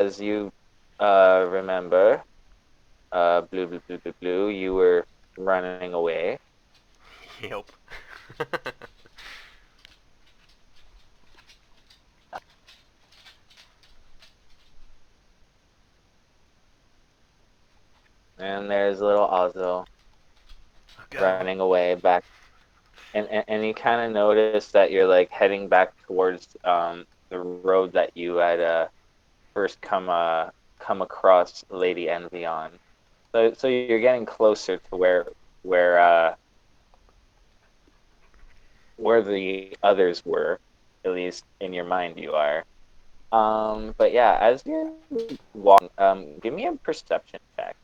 as you remember, blue, you were running away. Yep. And there's little Ozzo Oh god. running away back. And you kind of notice that you're like heading back towards the road that you had first come across Lady Envy on. So you're getting closer to where uh, where the others were, at least in your mind you are. But yeah, as you're walking, give me a perception check.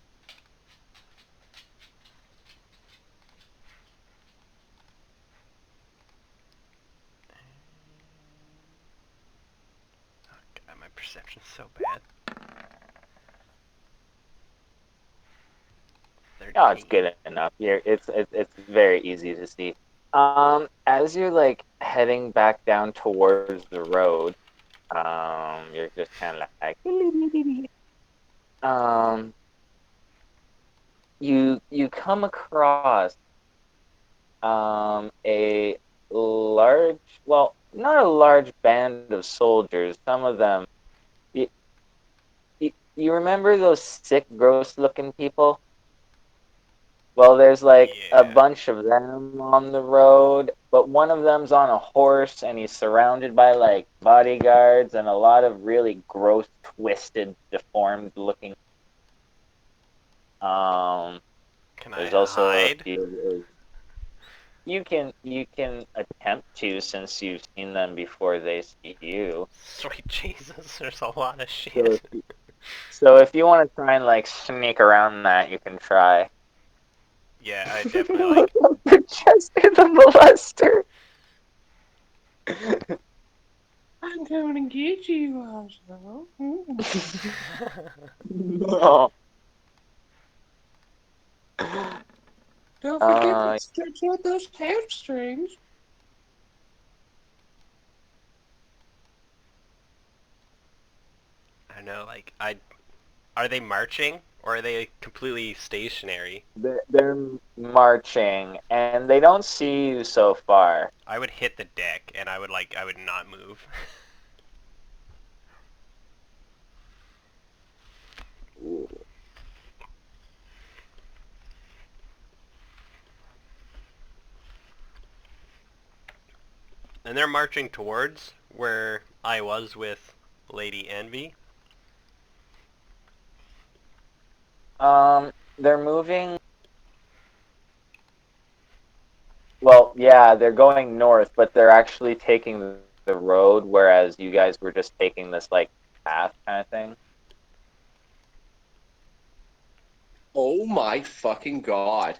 God, my perception's so bad. Oh, it's 13. good enough. It's very easy to see. As you're like heading back down towards the road, you're just kind of like, um, you come across a large, well, not a large band of soldiers. Some of them, you, you remember those sick, gross-looking people? Well, there's like a Yeah. bunch of them on the road, but one of them's on a horse and he's surrounded by like bodyguards and a lot of really gross, twisted, deformed looking. Um, Can I there's also a hide? few. You can attempt to since you've seen them before they see you. Sweet Jesus, there's a lot of So shit. if you want to try and like sneak around that, you can try. Yeah, I definitely Look like. up for Chester the I'm going to get you, Oslo. molester. No. Don't forget to Uh, stretch out those hamstrings. I know, like, I. Are they marching? Or are they completely stationary? they're marching, and they don't see you so far. I would hit the deck, and I would, like, I would not move. And they're marching towards where I was with Lady Envy. They're moving. Well, yeah, they're going north, but they're actually taking the road, whereas you guys were just taking this like path kind of thing. Oh my fucking god.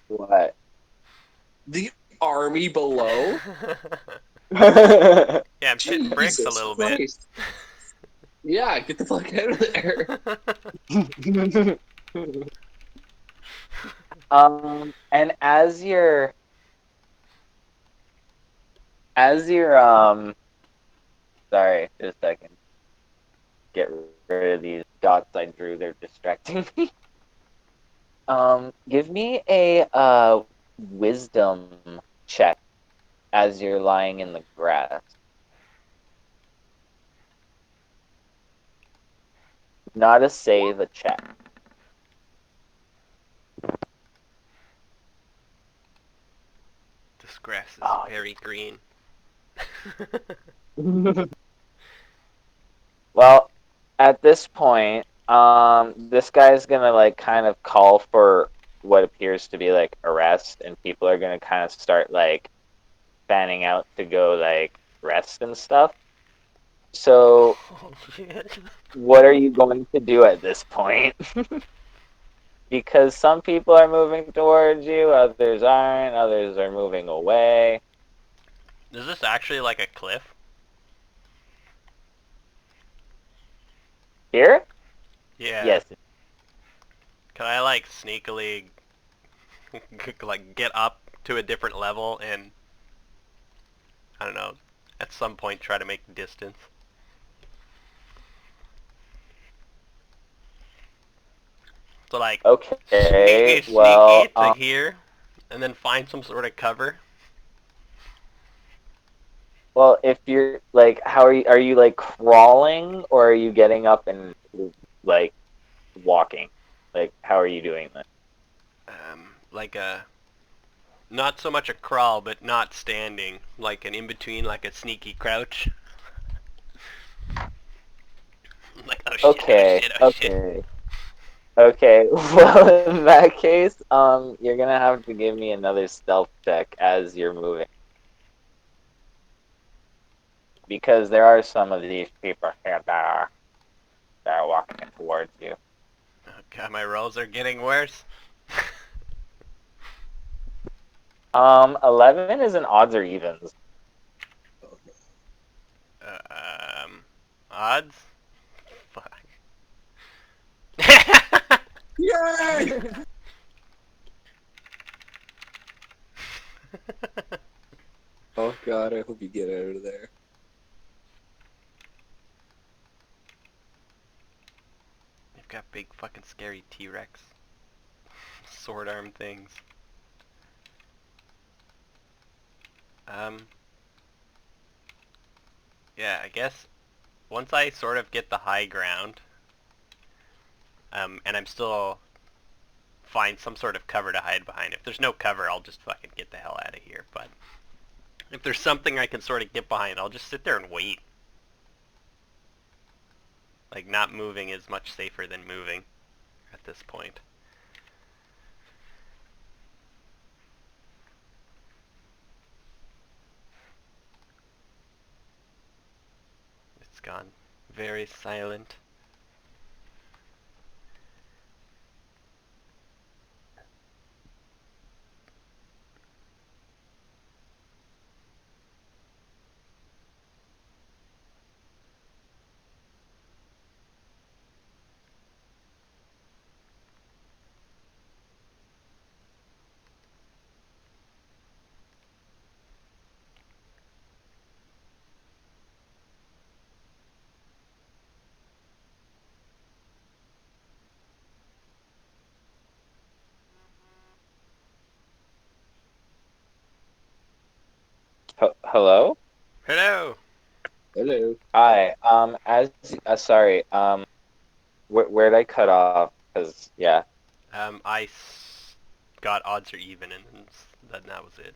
What? The army below? Yeah, I'm shitting bricks a Jesus little bit. Christ. Yeah, get the fuck out of there. And as you're sorry, just a second. Get rid of these dots I drew. They're distracting me. Give me a wisdom check as you're lying in the grass. Not a save, a check. This grass is Oh. very green. Well, at this point, this guy's gonna like kind of call for what appears to be like arrest, and people are gonna kind of start like fanning out to go like rest and stuff. So, Oh shit. what are you going to do at this point? Because some people are moving towards you, others aren't, others are moving away. Is this actually like a cliff? Here? Yeah. Yes. Can I like sneakily like get up to a different level and I don't know, at some point try to make distance? So like, Okay, sneaky well, to here, and then find some sort of cover. well, if you're like, how are you like crawling or are you getting up and like walking? Like, how are you doing that? Like a, not so much a crawl, but not standing, like an in between, like a sneaky crouch. Like, oh shit, oh Okay, shit, oh shit. okay, okay. Well, in that case, you're gonna have to give me another stealth check as you're moving because there are some of these people here that are walking towards you. God, my rolls are getting worse. 11 is an odds or evens. Um, odds? Fuck. Yay! Oh god, I hope you get out of there. You've got big fucking scary T-Rex. Sword arm things. Yeah, I guess once I sort of get the high ground, and I'm still find some sort of cover to hide behind. If there's no cover, I'll just fucking get the hell out of here. But if there's something I can sort of get behind, I'll just sit there and wait. Like, not moving is much safer than moving at this point. It's gone very silent. Hello? Hello! Hello. Hi. As sorry. Where'd I cut off? Cause yeah. Got odds or even, and then that was it.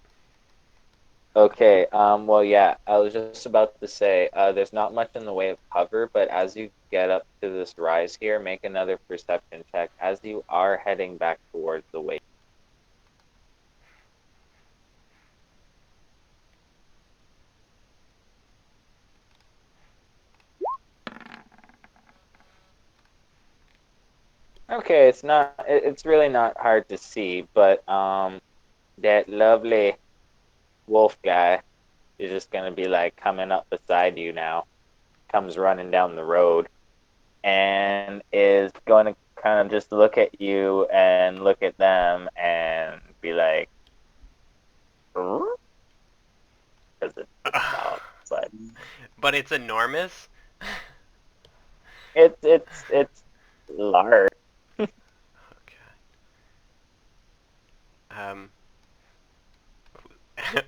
Okay. Well, yeah. I was just about to say. There's not much in the way of cover, but as you get up to this rise here, make another perception check as you are heading back towards the way. Okay. It's not. It's really not hard to see, but that lovely wolf guy is just gonna be like coming up beside you now. Comes running down the road and is going to kind of just look at you and look at them and be like, because it's small, but But it's enormous. it's large. Okay. Um,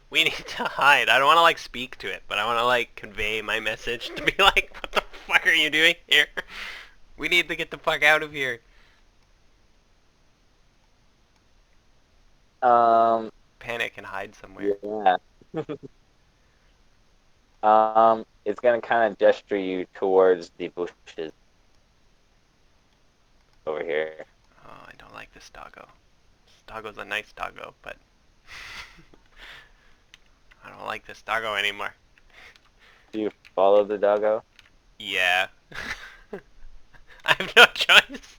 we need to hide. I don't want to like speak to it, but I want to like convey my message to be like, what the fuck are you doing here? We need to get the fuck out of here. Um, Panic and hide somewhere. yeah. It's gonna kind of gesture you towards the bushes over here. Oh, I don't like this doggo. This doggo's a nice doggo, but I don't like this doggo anymore. Do you follow the doggo? Yeah. I have no choice.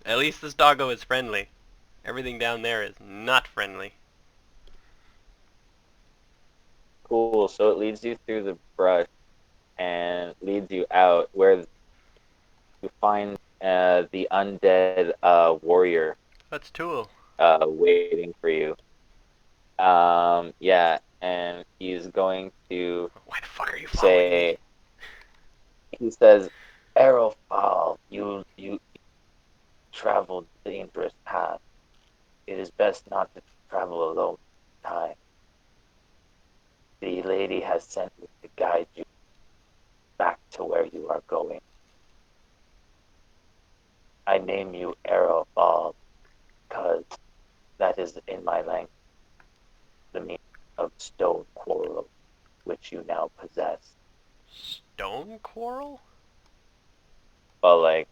At least this doggo is friendly. Everything down there is not friendly. Cool. So it leads you through the brush and leads you out where you find the undead warrior That's Tool. waiting for you. Yeah, and he's going to Why the fuck are you following me? say, he says, Errolfall, you traveled the dangerous path. It is best not to travel alone this time. The lady has sent me to guide you back to where you are going. I name you Arrow Ball because that is in my language the meaning of stone quarrel, which you now possess. Stone quarrel? Well, like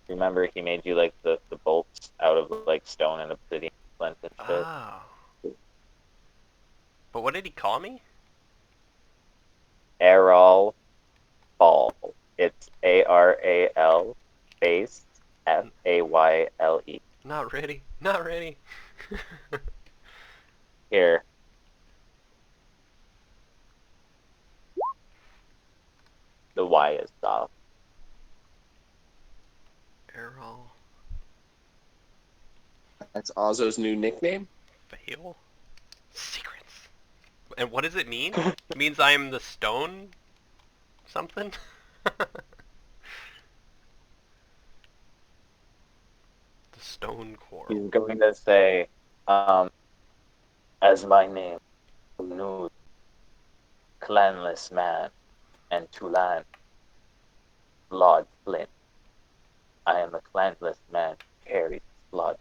remember he made you like the bolts out of like stone and obsidian flint and shit. Oh. But what did he call me? Aral Ball. It's Aral space Fayle. Not ready. Not ready. Here. The Y is soft. Errol That's Ozzo's new nickname? Fail? Secrets. And what does it mean? It means I'm the stone something? The stone quarrel. He's going to say, as my name, Nud, clanless man, and Tulan, Lord Flint. I am a clanless man who carries blood.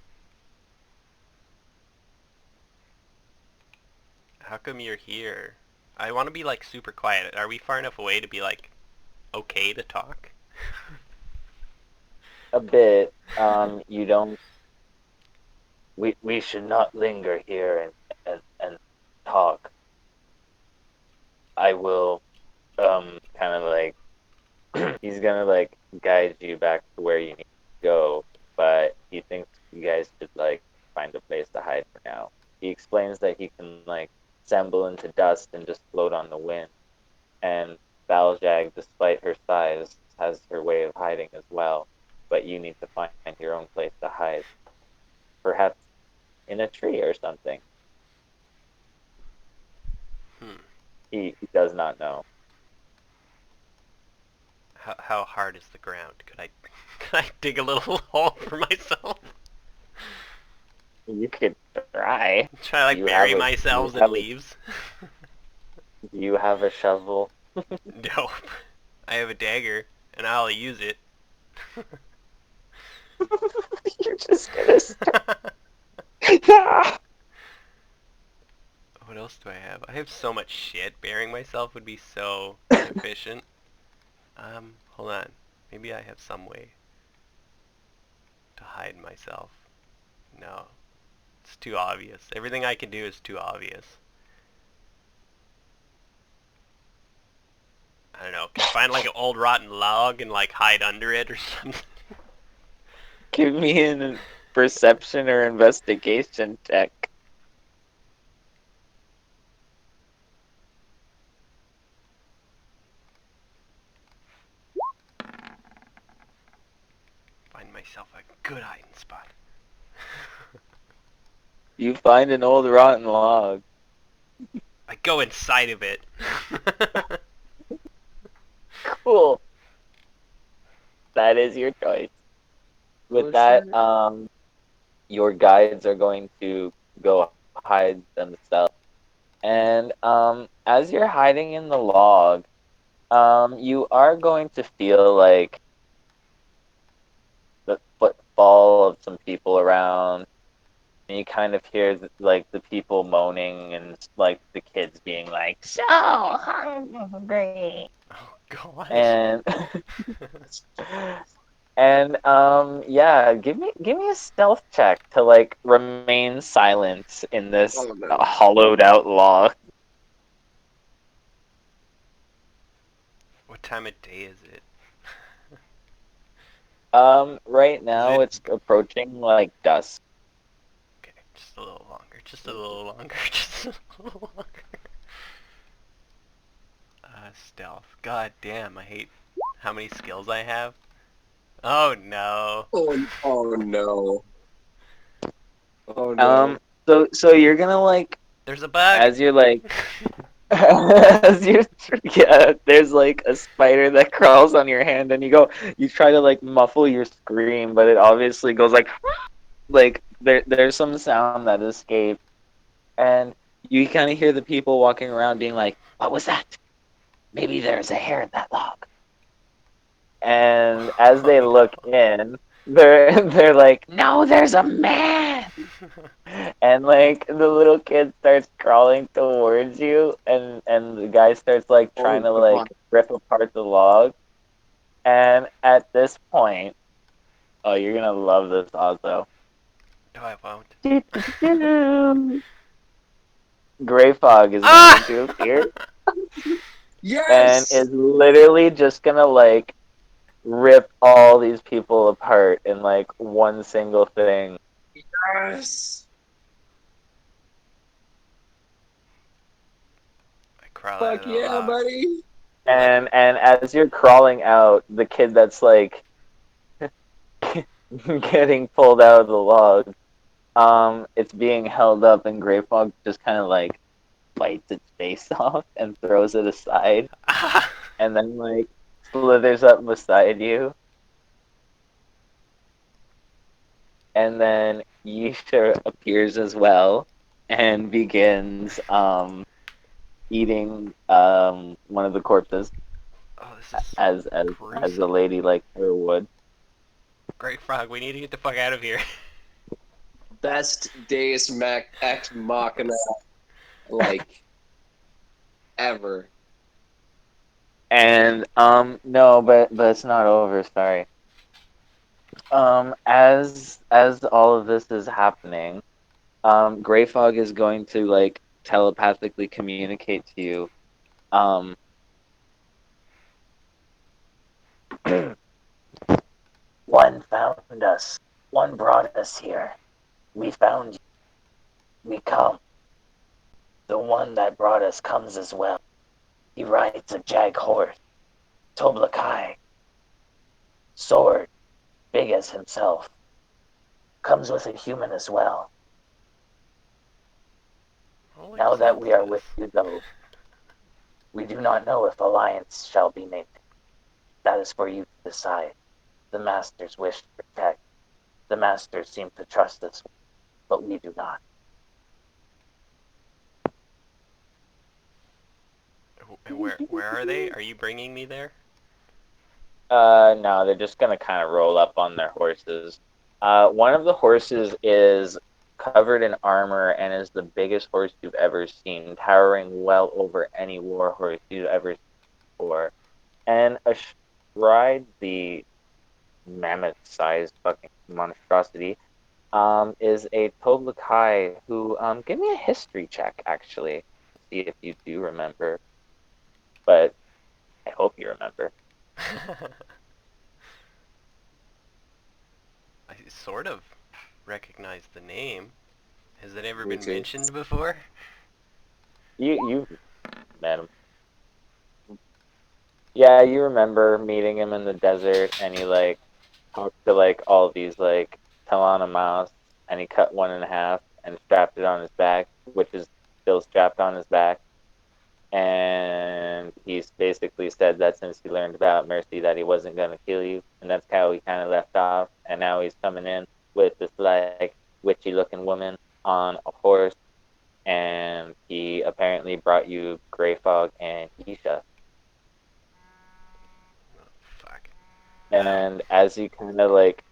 How come you're here? I want to be like super quiet. Are we far enough away to be like okay to talk? A bit. You don't. We should not linger here and talk. I will kind of like he's gonna like guide you back to where you need to go, but he thinks you guys should like find a place to hide for now. He explains that he can like assemble into dust and just float on the wind. And Baljag, despite her size, has her way of hiding as well. But you need to find your own place to hide. Perhaps in a tree or something. Hmm. He does not know. How hard is the ground? Could I dig a little hole for myself? You could try. Try to like You bury have a- myself you in have a- leaves? Do you have a shovel? Nope. I have a dagger, and I'll use it. You're just gonna What else do I have? I have so much shit. Burying myself would be so efficient. Hold on. Maybe I have some way to hide myself. No. It's too obvious. Everything I can do is too obvious. I don't know. Can I find like an old rotten log and like hide under it or something? Give me an perception or investigation check. Find myself a good hiding spot. You find an old rotten log. I go inside of it. Cool. That is your choice. With that, your guides are going to go hide themselves. And as you're hiding in the log, you are going to feel like the footfall of some people around. And you kind of hear like the people moaning and like the kids being like, "So hungry." Oh god. And and yeah, give me a stealth check to like remain silent in this Oh, no. hollowed out log. What time of day is it? Right now it- it's approaching like dusk. Okay, just a little longer. Just a little longer. Just a little longer. Stealth. God damn, I hate how many skills I have. Oh no. Oh no. Oh no. So you're gonna like There's a bug. as you're like As you, yeah, there's like a spider that crawls on your hand, and you try to like muffle your scream, but it obviously goes like there's some sound that escapes, and you kind of hear the people walking around being like, "What was that? Maybe there's a hair in that log." And as they Oh look in, they're like, "No, there's a man!" And like the little kid starts crawling towards you, and the guy starts like trying Oh to god. like rip apart the log. And at this point, oh, you're gonna love this also. no, I won't. Gray Fog is Ah! going to appear and Yes! is literally just gonna like rip all these people apart in like one single thing. Yes! I crawl out Fuck of the yeah, log. buddy! Let And as you're crawling out, the kid that's like getting pulled out of the log, it's being held up, and Gray Fog just kind of like bites its face off and throws it aside, ah! and then like slithers up beside you, and then Yisha appears as well and begins eating one of the corpses Oh, this is as the gruesome. lady like her would. Great Frog, we need to get the fuck out of here. Best Deus Ex Machina, like, ever. And no, but it's not over. Sorry. As all of this is happening, Gray Fog is going to like telepathically communicate to you. Um, one found us. One brought us here. We found you. We come. The one that brought us comes as well. He rides a jag horse, Toblakai, sword, big as himself. Comes with a human as well. Holy Now that we are Jesus. with you, though, we do not know if alliance shall be made. That is for you to decide. The masters wish to protect. The masters seem to trust us, but we do not. And where are they? Are you bringing me there? No, they're just gonna kind of roll up on their horses. One of the horses is covered in armor and is the biggest horse you've ever seen, towering well over any war horse you've ever seen before. And astride the mammoth-sized fucking monstrosity, is a Toblakai who, give me a history check, actually. See if you do remember. But I hope you remember. I sort of recognize the name. Has it ever Me been too. mentioned before? You met him. Yeah, you remember meeting him in the desert, and he like talked to like all these like Talana mouse, and he cut one in half and strapped it on his back, which is still strapped on his back. And he's basically said that since he learned about Mercy, that he wasn't gonna kill you, and that's how he kind of left off. And now he's coming in with this like witchy looking woman on a horse, and he apparently brought you Grey Fog and Isha. Oh, fuck. And as he kind of like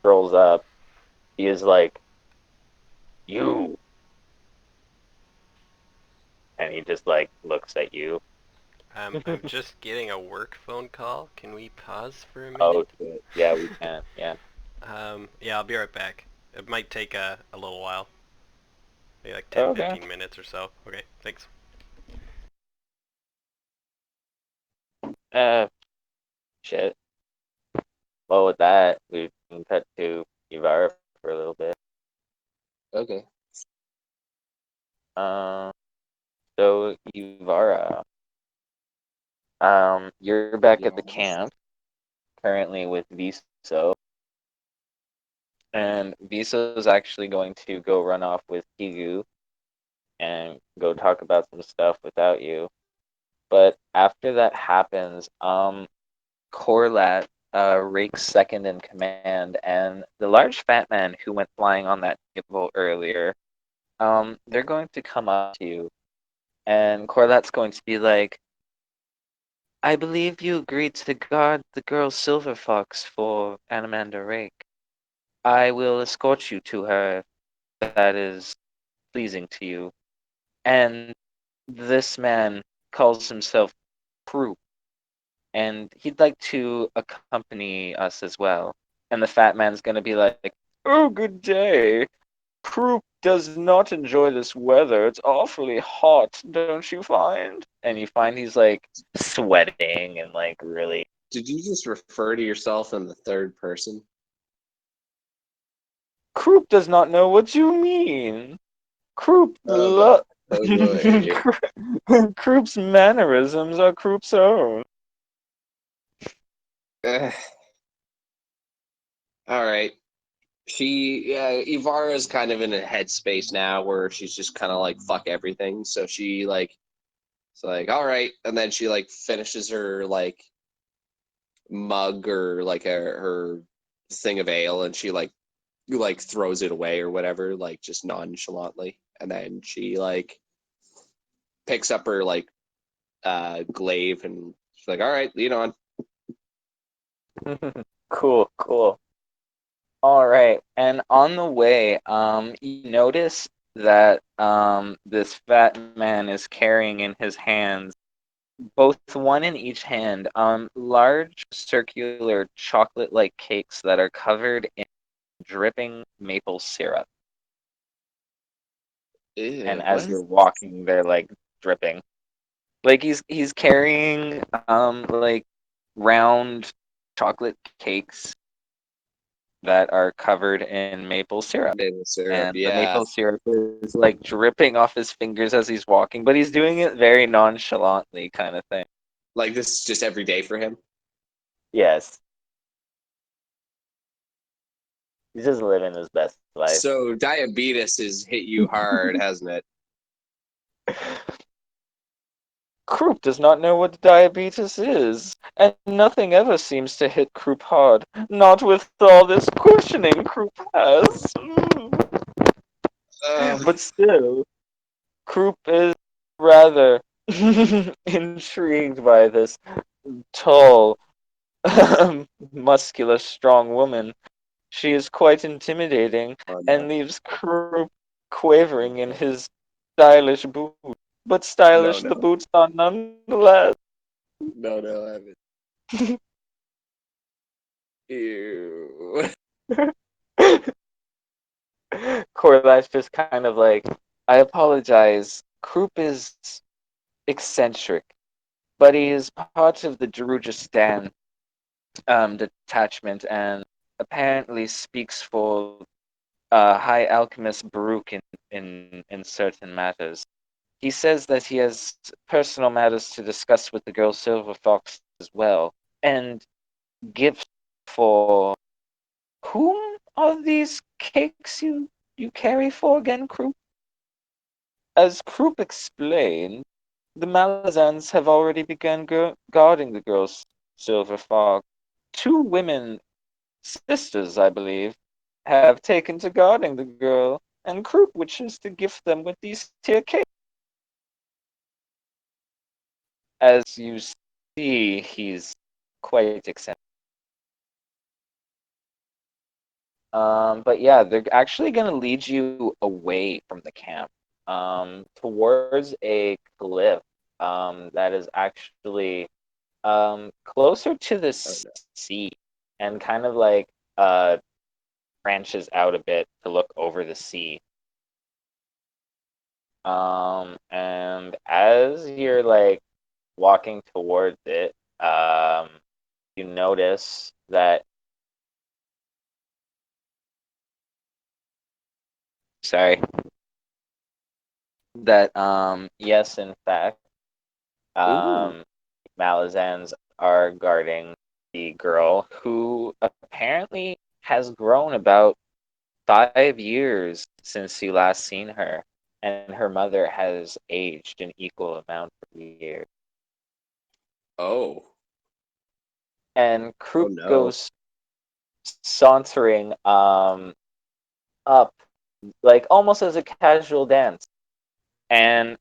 rolls up, he is like, "You," and he just like looks at you. I'm just getting a work phone call. Can we pause for a Oh minute? shit! Yeah, we can. Yeah. Yeah, I'll be right back. It might take a little while. Maybe like 10, Okay. 15 minutes or so. Okay, thanks. Uh, shit. Well, with that, we can cut to Ivara for a little bit. Okay. Um, so Ivara, you're back at the Yes. camp currently with Viso, and Viso's actually going to go run off with Kigu, and go talk about some stuff without you. But after that happens, Corlat rakes second in command, and the large fat man who went flying on that table earlier, they're going to come up to you, and Corlat's going to be like, I believe you agreed to guard the girl Silver Fox for Anamanda Rake. I will escort you to her if that is pleasing to you. And this man calls himself Croup, and he'd like to accompany us as well. And the fat man's gonna be like, oh, good day. Croup does not enjoy this weather. It's awfully hot, don't you find? And you find he's like sweating and like really. Did you just refer to yourself in the third person? Croup does not know what you mean. Croup Oh boy. Croup's mannerisms are Croup's own. All right. Ivara's kind of in a headspace now where she's just kind of like fuck everything. So she like, it's like all right, and then she like finishes her like mug or like her thing of ale, and she like throws it away or whatever, like just nonchalantly, and then she like picks up her like glaive and she's like, all right, lead on. Cool, cool. All right, and on the way, you notice that this fat man is carrying in his hands, both one in each hand, large circular chocolate-like cakes that are covered in dripping maple syrup. Ew, And as what? you're walking, they're like dripping. Like he's carrying like round chocolate cakes that are covered in maple syrup. Maple syrup, And the yeah. maple syrup is like dripping off his fingers as he's walking, but he's doing it very nonchalantly, kind of thing. Like this is just every day for him. Yes, he's just living his best life. So diabetes has hit you hard, hasn't it? Croup does not know what diabetes is, and nothing ever seems to hit Croup hard. Not with all this cushioning Croup has. But still, Croup is rather intrigued by this tall, muscular, strong woman. She is quite intimidating Oh, and no. leaves Croup quavering in his stylish boots. But No, stylish no, the boots are nonetheless. no, I haven't. Ew. Corliss just kind of like, I apologize. Croup is eccentric, but he is part of the Darujistan detachment and apparently speaks for High Alchemist Baruch in certain matters. He says that he has personal matters to discuss with the girl Silver Fox as well, and gifts for whom are these cakes you carry for again, Croup? As Croup explained, the Malazans have already begun guarding the girl's Silver Fox. Two women, sisters, I believe, have taken to guarding the girl, and Croup wishes to gift them with these here cakes. As you see, he's quite eccentric. But yeah, they're actually going to lead you away from the camp, towards a cliff, that is actually, closer to the Oh, no. sea, and kind of like, uh, branches out a bit to look over the sea. And as you're like walking towards it, you notice that, sorry, that yes, in fact, Ooh. um Malazans are guarding the girl who apparently has grown about 5 years since you last seen her. and her mother has aged an equal amount of years. Oh. And Oh Kroop no. goes sauntering up, like almost as a casual dance, and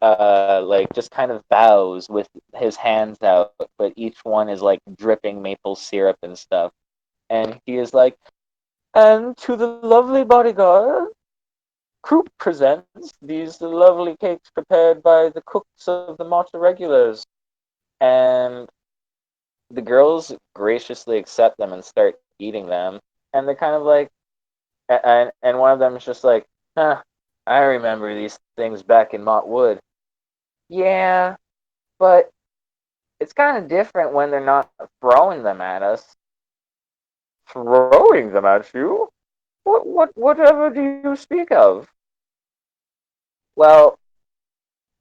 like just kind of bows with his hands out, but each one is like dripping maple syrup and stuff. And he is like, and to the lovely bodyguard, Croup presents these lovely cakes prepared by the cooks of the Marta Regulars. And the girls graciously accept them and start eating them. And they're kind of like, and one of them is just like, huh, I remember these things back in Mott Wood. Yeah, but it's kind of different when they're not throwing them at us. Throwing them at you? Whatever do you speak of? Well,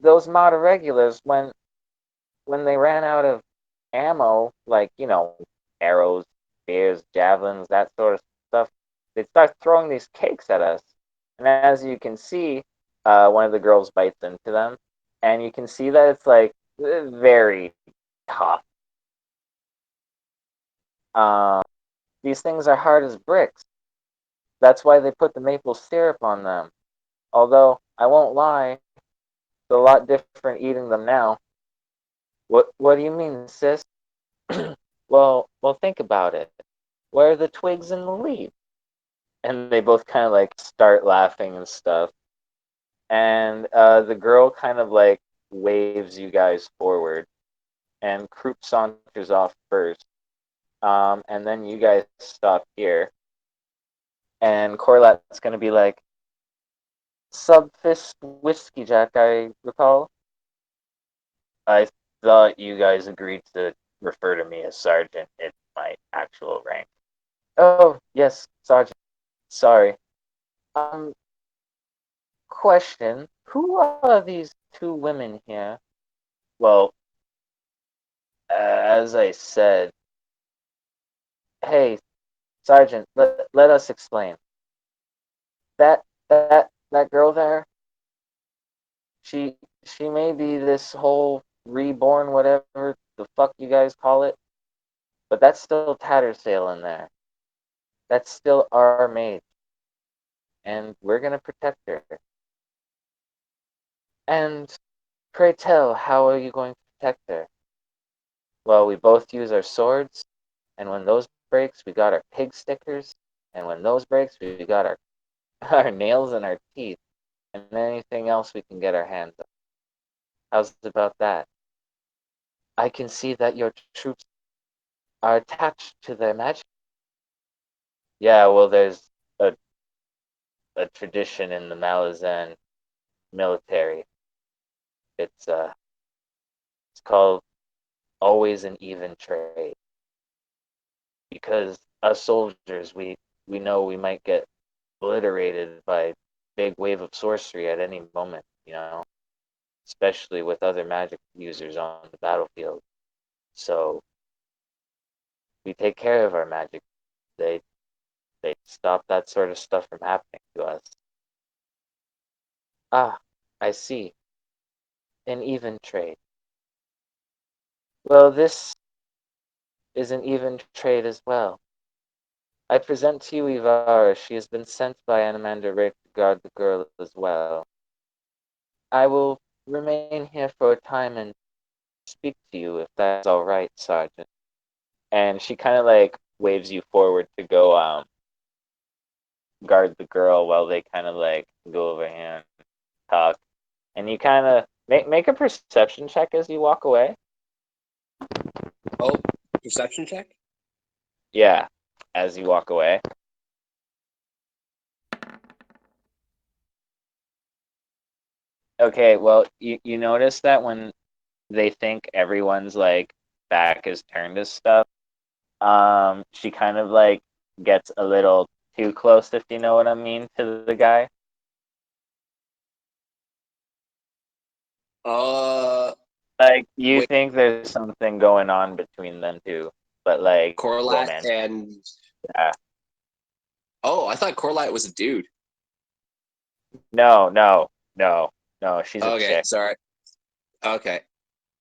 those Mata regulars, when they ran out of ammo, like, arrows, spears, javelins, that sort of stuff, they'd start throwing these cakes at us. And as you can see, one of the girls bites into them, and you can see that it's like very tough. Um, these things are hard as bricks. That's why they put the maple syrup on them. Although, I won't lie, it's a lot different eating them now. What do you mean, sis? Well, think about it. Where are the twigs and the leaves? And they both kind of like start laughing and stuff. And the girl kind of like waves you guys forward, and Croup saunters off first. And then you guys stop here, and Corlat's gonna be like, Subfist Whiskey Jack, I recall. I thought you guys agreed to refer to me as Sergeant. It's my actual rank. Oh, yes, Sergeant. Sorry. Um, question. Who are these two women here? Well, as I said, hey, Sergeant, let us explain. That girl there, she may be this whole reborn, whatever the fuck you guys call it, but that's still Tattersail in there. That's still our maid, and we're gonna protect her. And pray tell, how are you going to protect her? Well, we both use our swords, and when those breaks, we got our pig stickers, and when those breaks, we got our our nails and our teeth, and anything else we can get our hands on. How's about that? I can see that your troops are attached to their magic. Yeah, well, there's a, a tradition in the Malazan military. It's called always an even trade, because us soldiers, we know we might get obliterated by a big wave of sorcery at any moment, especially with other magic users on the battlefield. So we take care of our magic. They they stop that sort of stuff from happening to us. Ah, I see. An even trade. Well, this is an even trade as well. I present to you Ivara. She has been sent by Anamander Rick to guard the girl as well. I will remain here for a time and speak to you if that's all right, Sergeant. And she kind of like waves you forward to go guard the girl while they kind of like go over here and talk. And you kind of make a perception check as you walk away. Oh, perception check? Yeah, as you walk away. Okay, well, you notice that when they think everyone's like back is turned to stuff, she kind of like gets a little too close, if you know what I mean, to the guy. Uh, Like you wait, think there's something going on between them two, but like Corlat romance. and Yeah. oh, I thought Corlat was a dude. No, no, no, no. She's a Okay, chick. sorry. Okay,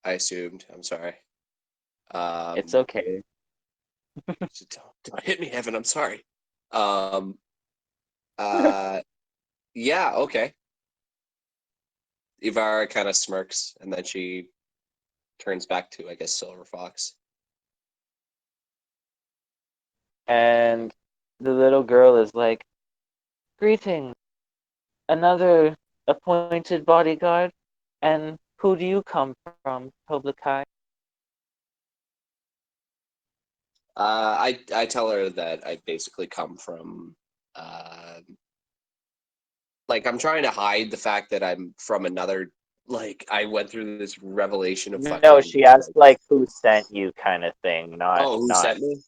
I assumed. I'm sorry. It's Um, okay. don't hit me, Evan. I'm sorry. Um, uh, yeah, okay. Ivar kind of smirks, and then she turns back to, I guess, Silver Fox. And the little girl is like, "Greetings, another appointed bodyguard. And who do you come from, Toblikai?" I tell her that I basically come from, like, I'm trying to hide the fact that I'm from another. Like, I went through this revelation of No, fucking. she asked like who sent you kind of thing, not Oh, who not sent me?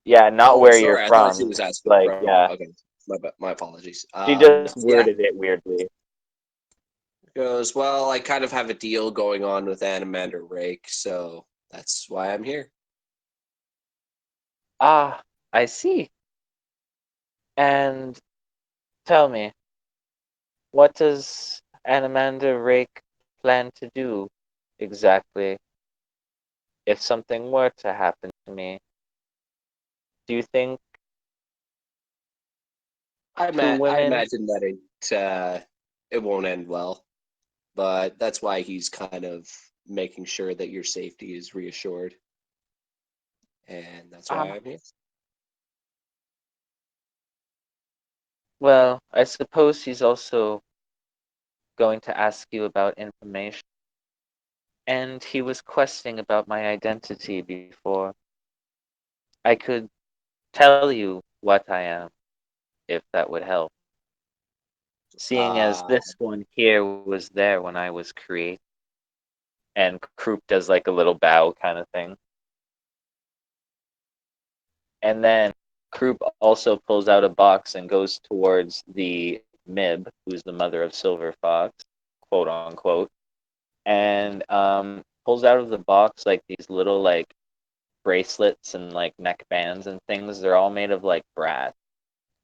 yeah, not Oh, where you're sorry. I thought she from. was asking Like, from. yeah, Okay, my apologies. she just Yeah. worded it weirdly. Goes, well, I kind of have a deal going on with Animander Rake, so that's why I'm here. Ah, I see. And tell me, what does Animander Rake plan to do exactly if something were to happen to me? Do you think two I women? imagine that it won't end well, but that's why he's kind of making sure that your safety is reassured, and that's why Ah, I'm here. well, I suppose he's also going to ask you about information. And he was questing about my identity before. I could tell you what I am, if that would help. Seeing as Uh, this one here was there when I was created. And Kroop does like a little bow kind of thing. And then Kroop also pulls out a box and goes towards the Mib, who's the mother of Silver Fox, quote unquote, and pulls out of the box like these little like bracelets and like neck bands and things. They're all made of like brass.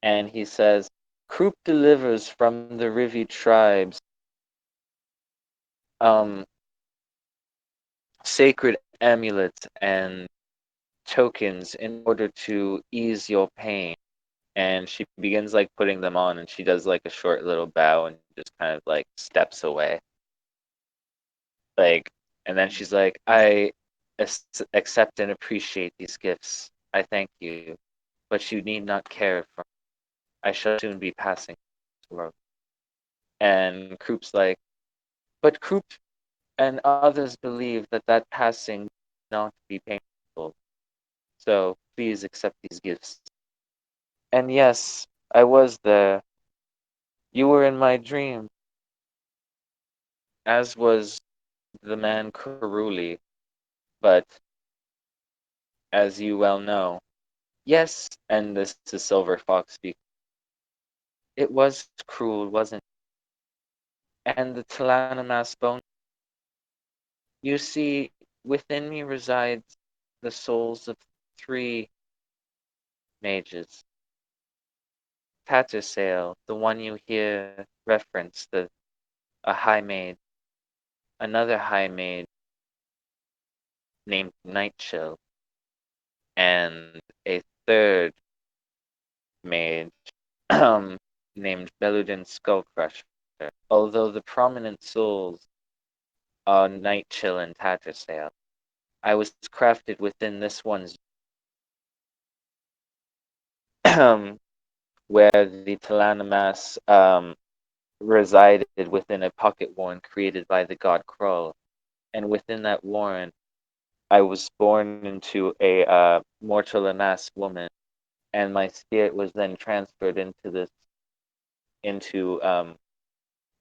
And he says, Kroop delivers from the Rivi tribes um, sacred amulets and tokens in order to ease your pain. And she begins like putting them on, and she does like a short little bow and just kind of like steps away. Like, and then she's like, I accept and appreciate these gifts. I thank you, but you need not care for me. I shall soon be passing this world. And Kroop's like, but Kroop and others believe that that passing will not be painful. So please accept these gifts. And yes, I was there. You were in my dream, as was the man Kuruli. But as you well know, yes, and this is Silver Fox speaking, it was cruel, wasn't it? And the Talanamas bone. You see, within me resides the souls of three mages. Tattersail, the one you hear referenced, a high maid, another high maid named Nightchill, and a third mage named Beludin Skullcrusher. Although the prominent souls are Nightchill and Tattersail, I was crafted within this one's where the Talanamas resided within a pocket warren created by the god Krull. And within that warren, I was born into a mortal Lamas woman, and my spirit was then transferred into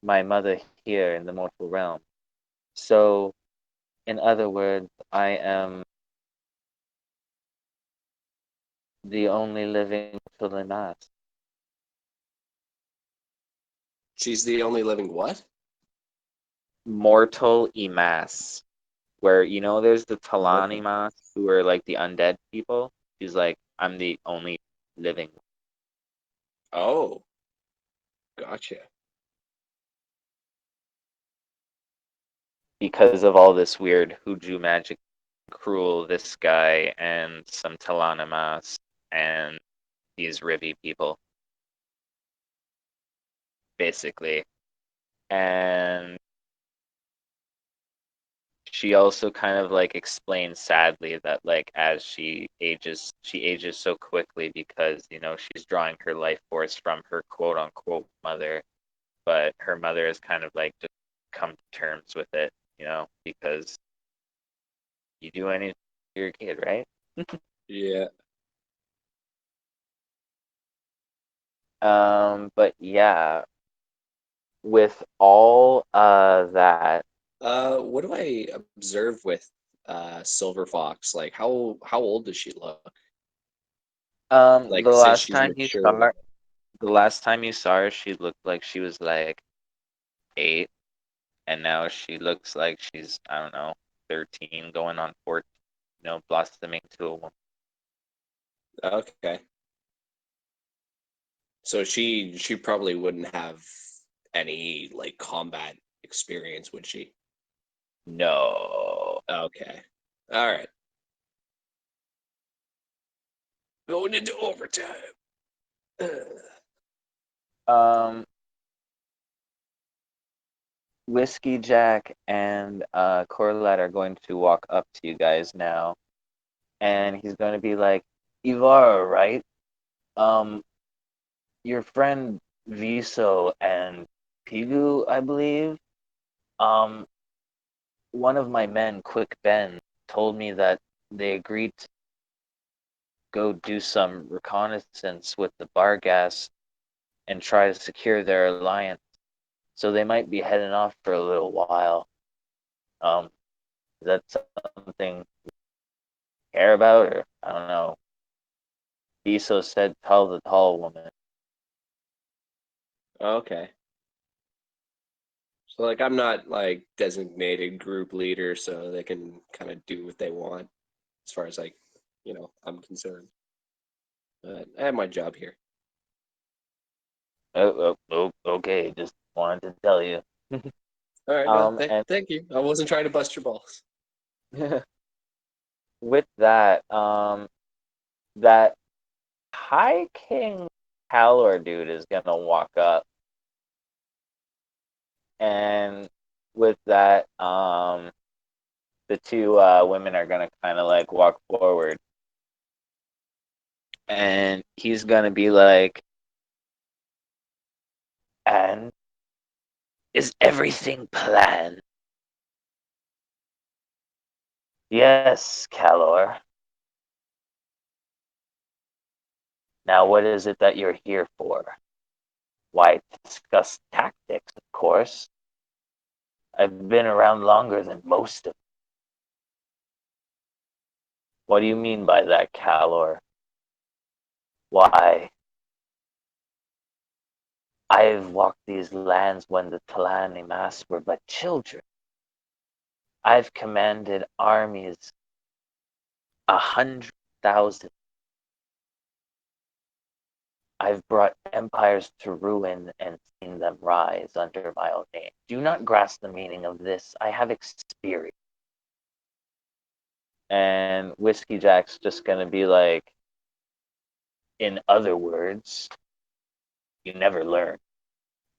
my mother here in the mortal realm. So, in other words, I am the only living mortal Lamas. she's the only living what? Mortal Emas, where there's the Okay. Talanimas who are like the undead people. She's like, I'm the only living. Oh, gotcha. because of all this weird Huju magic, Cruel, this guy, and some Talanamas, and these Rivi people, basically. And she also kind of like explains sadly that like as she ages so quickly because she's drawing her life force from her quote unquote mother, but her mother has kind of like just come to terms with it, because you do anything to your kid, right? Yeah. But yeah, with all that, What do I observe with Silver Fox? Like, how old does she look? Like, the since last she's time you saw mature. her, the last time you saw her, she looked like she was like 8, and now she looks like she's, I don't know, 13 going on 14, blossoming to a woman. Okay. So she probably wouldn't have any like combat experience, would she? No. Okay. All right. Going into overtime. Um, Whiskey Jack and Corlett are going to walk up to you guys now, and he's going to be like, Ivara, right? Um, your friend Viso and Pigu, I believe. Um, one of my men, Quick Ben, told me that they agreed to go do some reconnaissance with the Bargas and try to secure their alliance. So they might be heading off for a little while. Um, is that something you care about, or I don't know? Viso said, "Tell the tall woman." Okay. So like I'm not like designated group leader, so they can kind of do what they want as far as like, I'm concerned. But I have my job here. Okay, just wanted to tell you. All right, no, And thank you. I wasn't trying to bust your balls. with that, that High King Halor dude is gonna walk up, and with that, the two women are gonna kind of like walk forward, and he's gonna be like, "And is everything planned?" "Yes, Calor. Now, what is it that you're here for?" "Why, to discuss tactics, of course. I've been around longer than most of." "What do you mean by that, Calor?" "Why, I've walked these lands when the Talani Mas were but children. I've commanded armies 100,000. I've brought empires to ruin and seen them rise under my own name. Do you not grasp the meaning of this? I have experience." And Whiskey Jack's just gonna be like, "In other words, you never learn."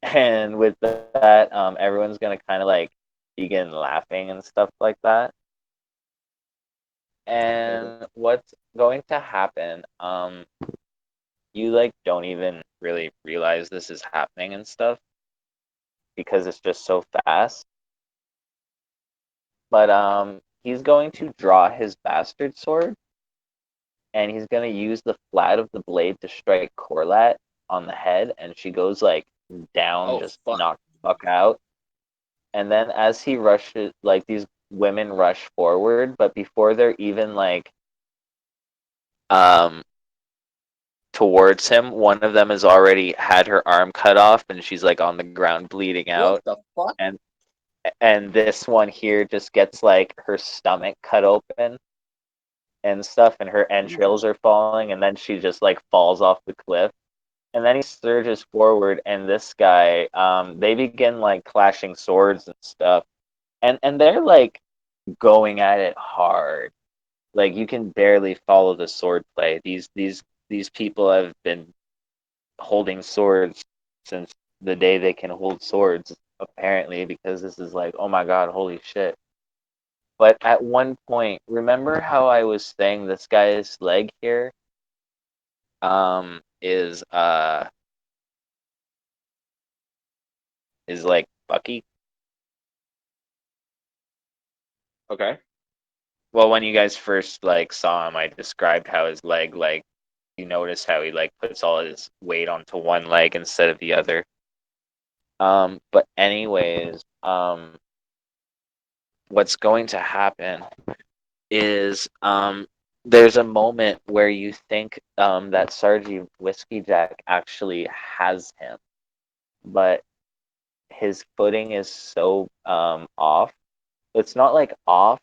And with that, everyone's gonna kind of like begin laughing and stuff like that. And what's going to happen, you like don't even really realize this is happening and stuff because it's just so fast. But he's going to draw his bastard sword, and he's going to use the flat of the blade to strike Corlat on the head, and she goes like down, Oh just fuck. knocked the fuck out. And then as he rushes, like these women rush forward, but before they're even like um towards him, one of them has already had her arm cut off, and she's like on the ground bleeding What out. the fuck? And this one here just gets like her stomach cut open and stuff, and her entrails are falling, and then she just like falls off the cliff. And then he surges forward, and this guy, they begin like clashing swords and stuff. and they're like going at it hard. Like you can barely follow the sword play. These people have been holding swords since the day they can hold swords, apparently, because this is like, oh my god, holy shit. But at one point, remember how I was saying this guy's leg here is like Bucky? Okay. Well, when you guys first like saw him, I described how his leg, like, you notice how he like puts all his weight onto one leg instead of the other. But anyways, what's going to happen is there's a moment where you think that Sergeant Whiskey Jack actually has him, but his footing is so off. It's not like off,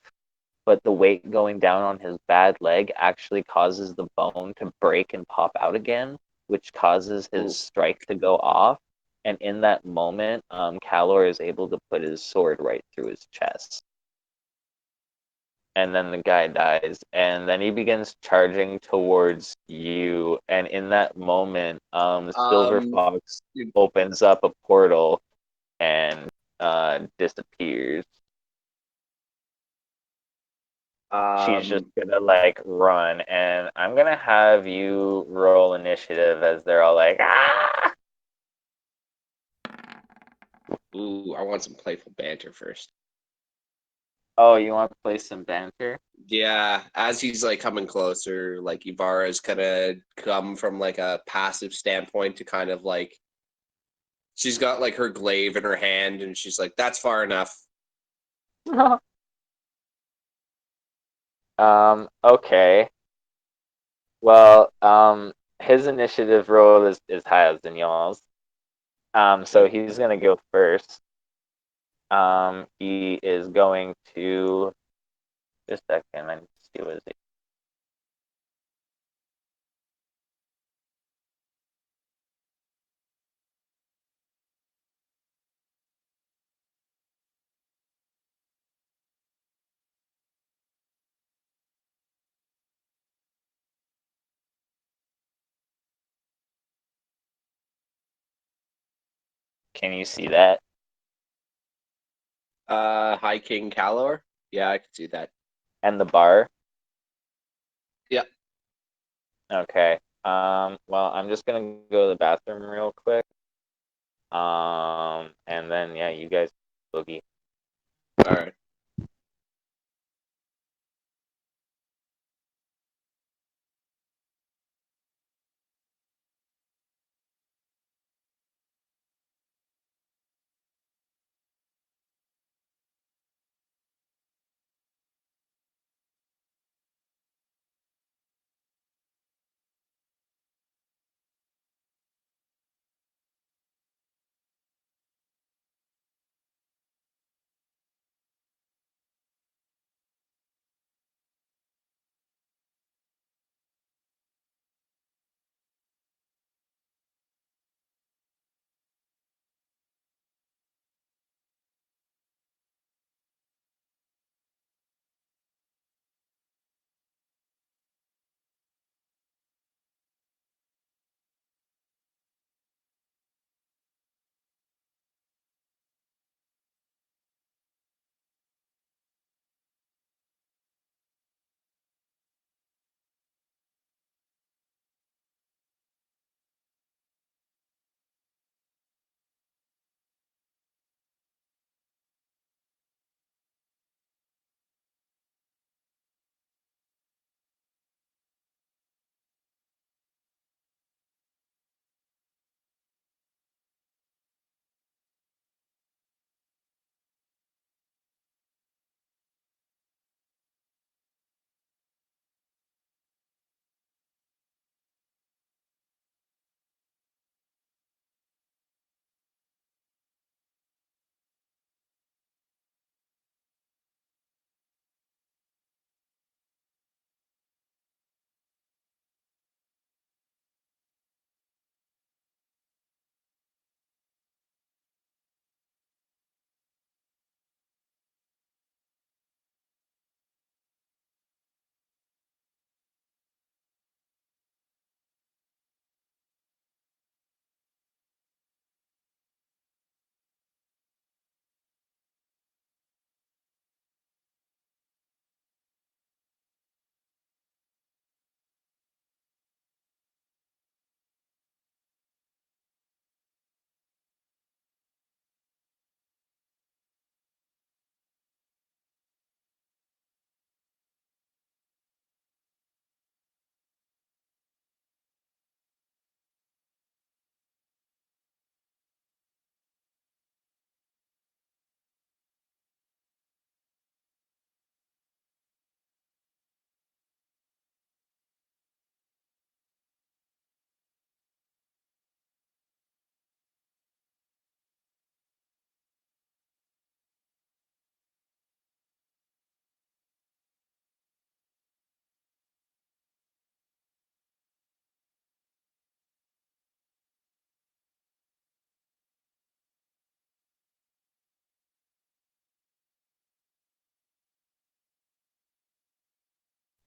but the weight going down on his bad leg actually causes the bone to break and pop out again, which causes Ooh. his strike to go off. And in that moment, Calor is able to put his sword right through his chest. And then the guy dies. And then he begins charging towards you. And in that moment, Silver Um, Fox you- opens up a portal and disappears. She's just um, gonna like run, and I'm gonna have you roll initiative as they're all like, ah! ooh, I want some playful banter first. Oh, you want to play some banter? Yeah, as he's like coming closer, like Ibarra's kind of come from like a passive standpoint to kind of like she's got like her glaive in her hand and she's like, that's far enough. Okay. Well, his initiative roll is higher than yours. So he's gonna go first. He is going to just a second. I need to see what is it. Can you see that? High King Calor. Yeah, I can see that. And the bar? Yeah. Okay. Well, I'm just gonna go to the bathroom real quick. And then yeah, you guys boogie. All right.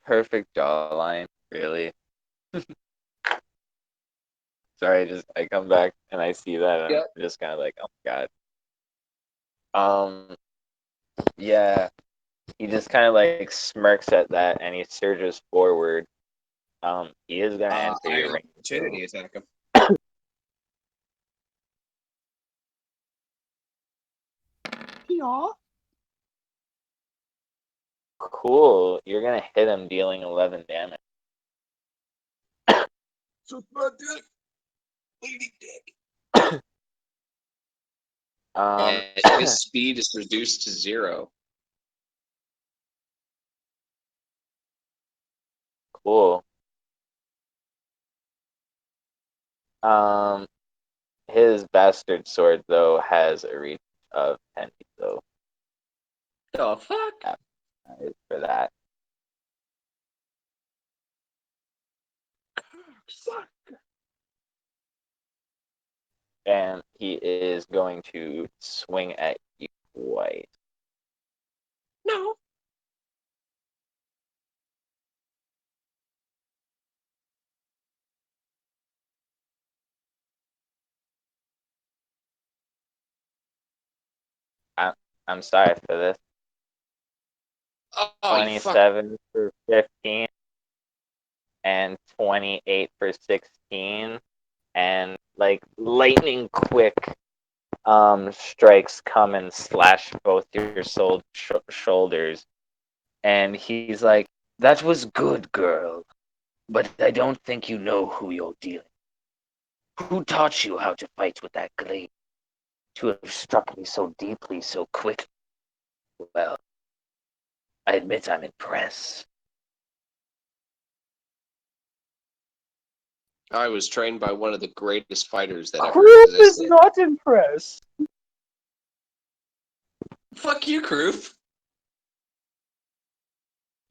perfect jawline, really. Sorry, I come back and I see that and Yep. I'm just kind of like, oh my god. Yeah, he just kind of like smirks at that and he surges forward. He is gonna enter I your have range. opportunity attack him. Yeah. Cool. You're gonna hit him, dealing 11 damage. So my dick. Lady dick. Um, And his speed is reduced to 0. cool. Um, his bastard sword though has a reach of 10 feet, so The fuck? that is for that. Suck. And he is going to swing at you twice. No. I'm sorry for this. Oh, you fuck. 27 for 15 and 28 for 16, and like lightning quick strikes come and slash both your shoulders, and he's like, that was good, girl, but I don't think you know who you're dealing. Who taught you how to fight with that glaive? To have struck me so deeply so quickly? Well, I admit I'm impressed. I was trained by one of the greatest fighters that ever Krupp is existed. not impressed. Fuck you, Kroof.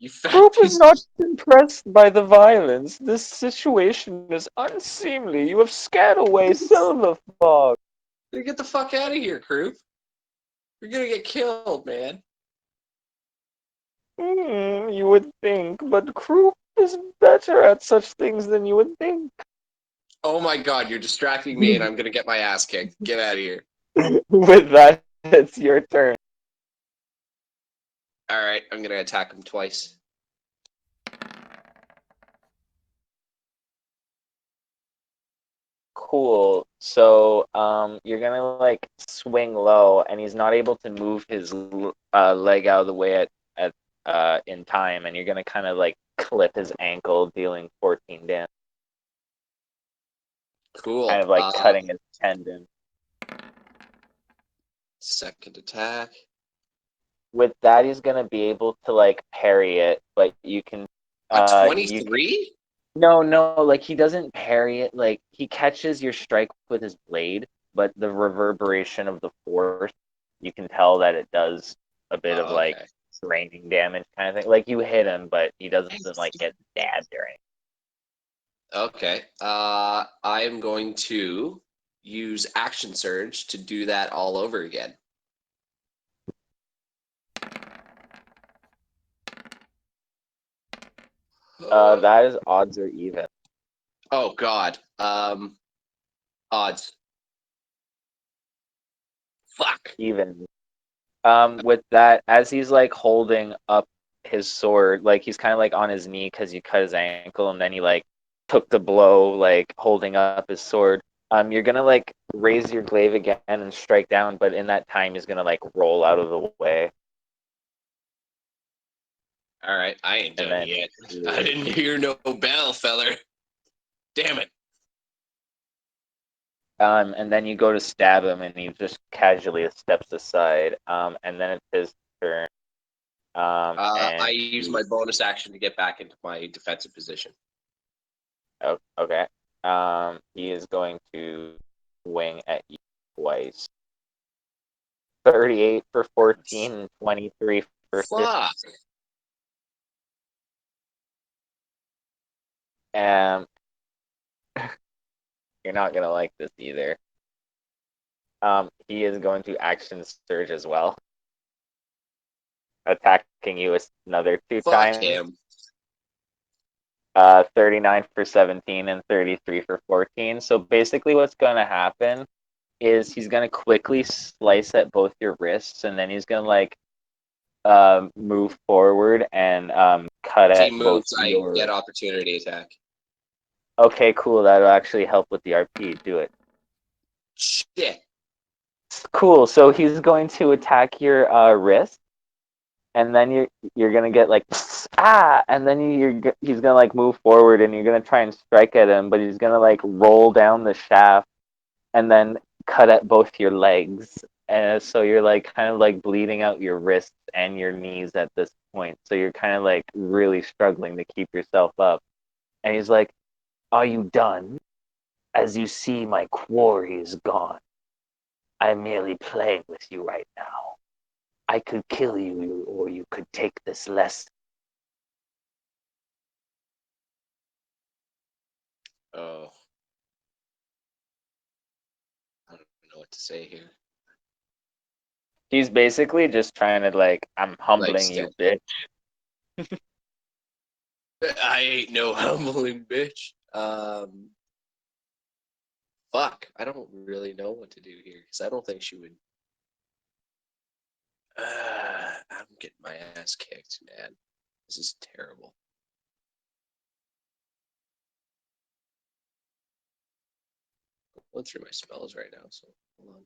You fat Krupp is piece not of... impressed by the violence. This situation is unseemly. You have scared away Silverfog. Get the fuck out of here, Kroof. You're gonna get killed, man. You would think, but Krupp is better at such things than you would think. Oh my god, you're distracting me and I'm gonna get my ass kicked. Get out of here. With that, it's your turn. Alright, I'm gonna attack him twice. Cool. So, you're gonna like swing low, and he's not able to move his leg out of the way in time, and you're gonna kind of like clip his ankle, dealing 14 damage, Cool. kind of like cutting his tendon. Second attack. With that, he's gonna be able to like parry it, but you can. A You 23? No, like he doesn't parry it. Like he catches your strike with his blade, but the reverberation of the force, you can tell that it does a bit of Oh, like okay. draining damage kind of thing. Like you hit him, but he doesn't like get stabbed or anything. Okay. I am going to use Action Surge to do that all over again. That is odds or even. Oh god. Odds. Fuck. Even. With that, as he's like holding up his sword, like he's kind of like on his knee because you cut his ankle, and then he like took the blow, like holding up his sword. You're gonna like raise your glaive again and strike down, but in that time, he's gonna like roll out of the way, All right, I ain't and done then yet. I didn't hear no bell, feller. Damn it. and then you go to stab him, and he just casually steps aside. And then it's his turn. I And use my bonus action to get back into my defensive position. oh, okay. He is going to swing at you twice. 38 for 14 and 23 for 15. Fuck. Um, you're not gonna like this either. He is going to action surge as well, attacking you another two Fuck times. him. 39 for 17 and 33 for 14. So basically, what's gonna happen is he's gonna quickly slice at both your wrists, and then he's gonna like move forward and cut If he at both moves, I your. get opportunity attack. Okay, cool. That'll actually help with the RP. Do it. Shit. Cool. So he's going to attack your wrist, and then you're gonna get like and then he's gonna like move forward, and you're gonna try and strike at him, but he's gonna like roll down the shaft, and then cut at both your legs, and so you're like kind of like bleeding out your wrists and your knees at this point. So you're kind of like really struggling to keep yourself up. And he's like, "Are you done? As you see, my quarry is gone. I'm merely playing with you right now. I could kill you, or you could take this lesson." Oh. I don't know what to say here. He's basically just trying to like, I'm Like, humbling you, bitch. I ain't no humbling bitch. Fuck. I don't really know what to do here because I don't think she would. I'm getting my ass kicked, man. This is terrible. I'm going through my spells right now, so hold on.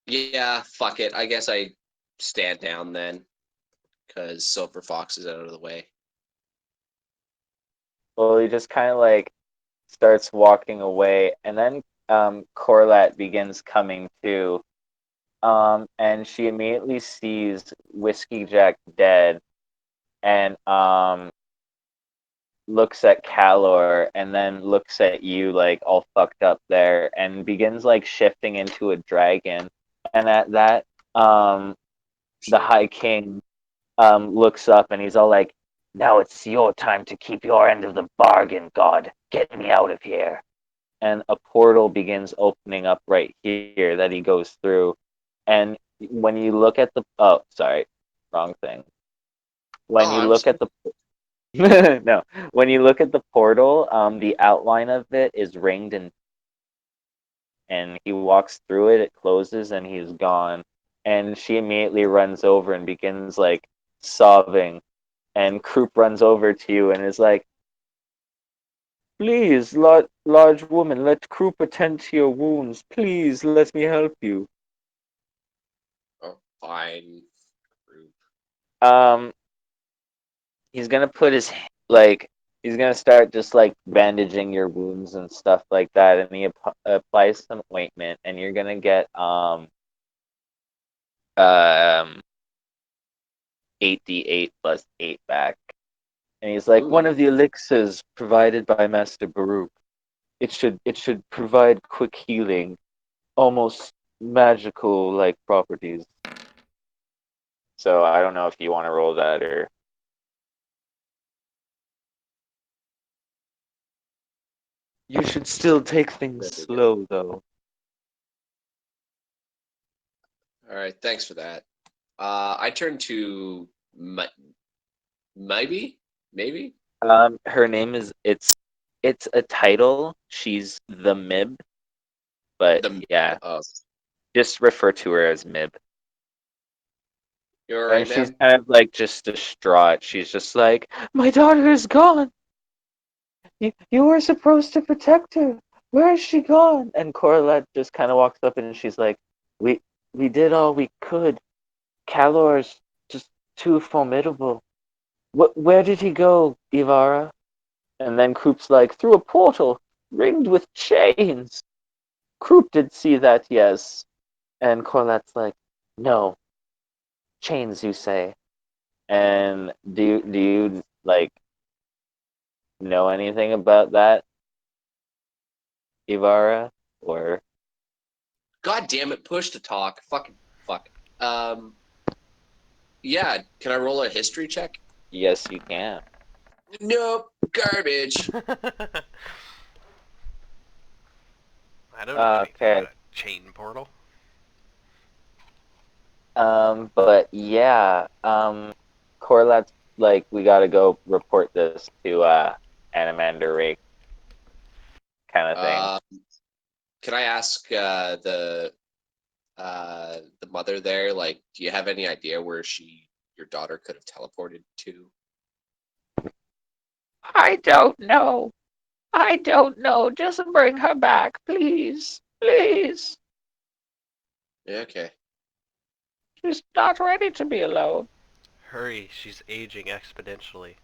Yeah, fuck it. I guess I stand down then, because Silver Fox is out of the way. Well, he just kind of like starts walking away, and then Corlat begins coming to, and she immediately sees Whiskey Jack dead, and looks at Calor, and then looks at you like all fucked up there, and begins like shifting into a dragon. And at that, the High King looks up, and he's all like, "Now it's your time to keep your end of the bargain, God. Get me out of here." And a portal begins opening up right here that he goes through. And when you look at the sorry, wrong thing. When Oh, you I'm look sorry. at the no, when you look at the portal, the outline of it is ringed, and he walks through it. It closes, and he's gone. And she immediately runs over and begins like sobbing. And Croup runs over to you and is like, "Please, large woman, let Croup attend to your wounds. Please, let me help you." Oh, fine. Group. Um, he's gonna put his like he's gonna start just like bandaging your wounds and stuff like that, and he applies some ointment, and you're gonna get um 8d8 plus 8 back. And he's like, "One Ooh. of the elixirs provided by Master Baruch. It should provide quick healing, almost magical like properties." So I don't know if you want to roll that or. You should still take things Very good. slow, though. All right, thanks for that. I turn to maybe. Her name is it's a title. She's the Mib, but The yeah, uh, just refer to her as Mib. you're all And right, she's ma'am. kind of like just distraught. She's just like, "My daughter is gone. You were supposed to protect her. Where is she gone?" And Corlett just kind of walks up and she's like, "We we did all we could. Calor's just too formidable. Where did he go, Ivara?" And then Croup's like, "Through a portal, ringed with chains." Croup did see that, yes. And Corlette's like, "No, chains, you say?" And do you like know anything about that, Ivara? Or God damn it! Push to talk. Fucking fuck. Yeah. Can I roll a history check? Yes, you can. Nope, garbage. I don't know anything Okay. about a chain portal. But yeah, Corlat's like, we gotta go report this to Animander Rake kind of thing. Can I ask the mother there, like, do you have any idea where your daughter could have teleported to? I don't know. I don't know. Just bring her back, please. Please. Yeah, okay. She's not ready to be alone. Hurry, she's aging exponentially.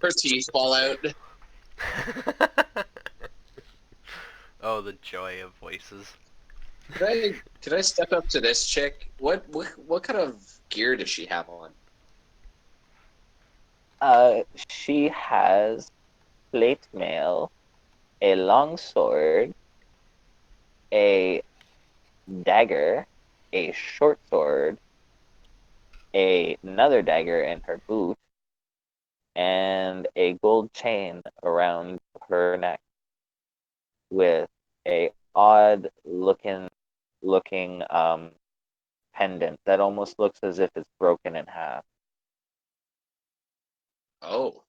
Her teeth fall out. Oh, the joy of voices. Can I step up to this chick? What kind of gear does she have on? She has plate mail, a long sword, a dagger, a short sword, another dagger in her boot, and a gold chain around her neck with a odd looking pendant that almost looks as if it's broken in half. Oh,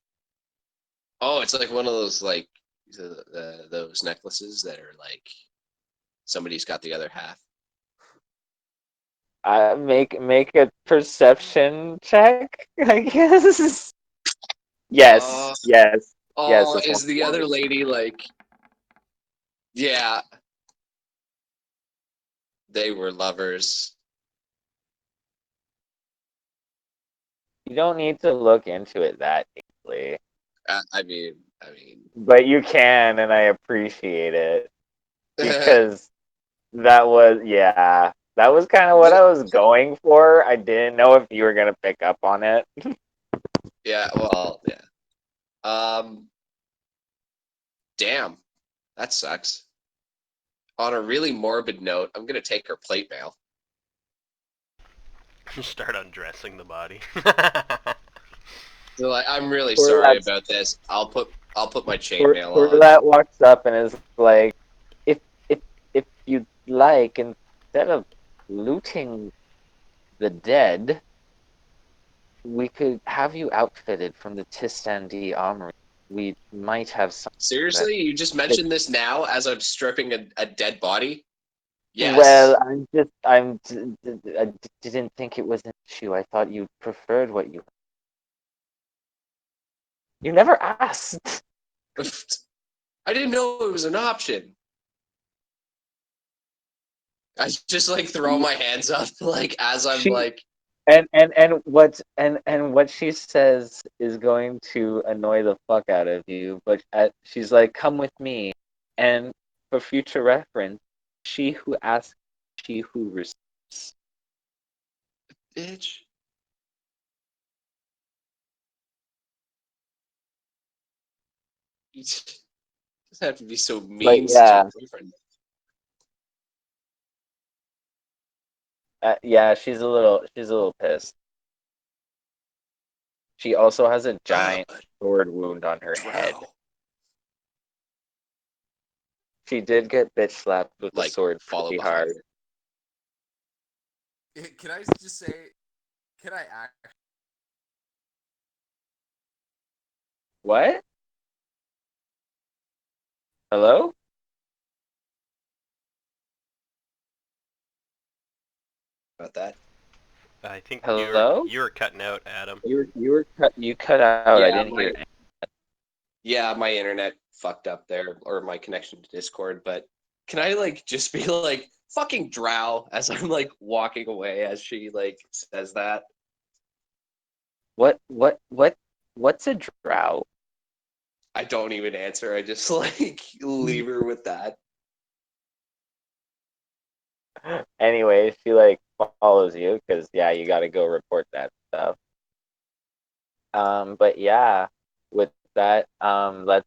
oh, it's like one of those like those necklaces that are like somebody's got the other half. Make a perception check, I guess. Yes, Oh, yes, yes. oh, This is one's the for other me. lady like? Yeah, they were lovers. You don't need to look into it that deeply, I mean, but you can, and I appreciate it because that was, yeah, that was kind of what the, I was going for. I didn't know if you were gonna pick up on it. yeah, well, yeah. Um, damn, that sucks. On a really morbid note, I'm gonna take her plate mail. Start undressing the body. So like, I'm really sorry Corlat's, about this. I'll put my chainmail on. Corlat walks up and is like, if if if you'd like, instead of looting the dead, we could have you outfitted from the Tistandi armory. We might have something that Seriously, you just fits. mentioned this now as I'm stripping a dead body? Well, Yes. I didn't think it was an issue. I thought you preferred what you never asked. I didn't know it was an option. I just like throw my hands up like as I'm She like what she says is going to annoy the fuck out of you, but she's like, "Come with me," and for future reference, she who asks, she who receives. bitch. You just have to be so But mean to your yeah, boyfriend. yeah, she's a little pissed. She also has a giant sword wound on her head. Drow. She did get bitch slapped with the Like sword follow pretty behind hard. her. Can I just say? Can I act What? Hello? about that? I think Hello? you were cutting out, Adam. You cut out. I Yeah, didn't hear. my internet fucked up there, or my connection to Discord. But can I like just be like fucking drow as I'm like walking away as she like says that? What's a drow? I don't even answer. I just like leave her with that. Anyway, she like follows you because yeah, you got to go report that stuff. But yeah, with that, let's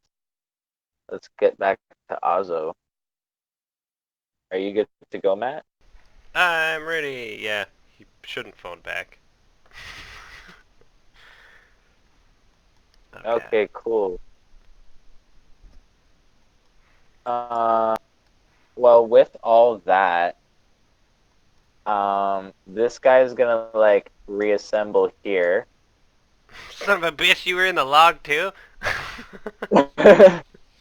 get back to Azo. Are you good to go, Matt? I'm ready. Yeah, he shouldn't phone back. Okay, cool. Well, with all that, this guy's gonna like reassemble here. Son of a bitch, you were in the log too?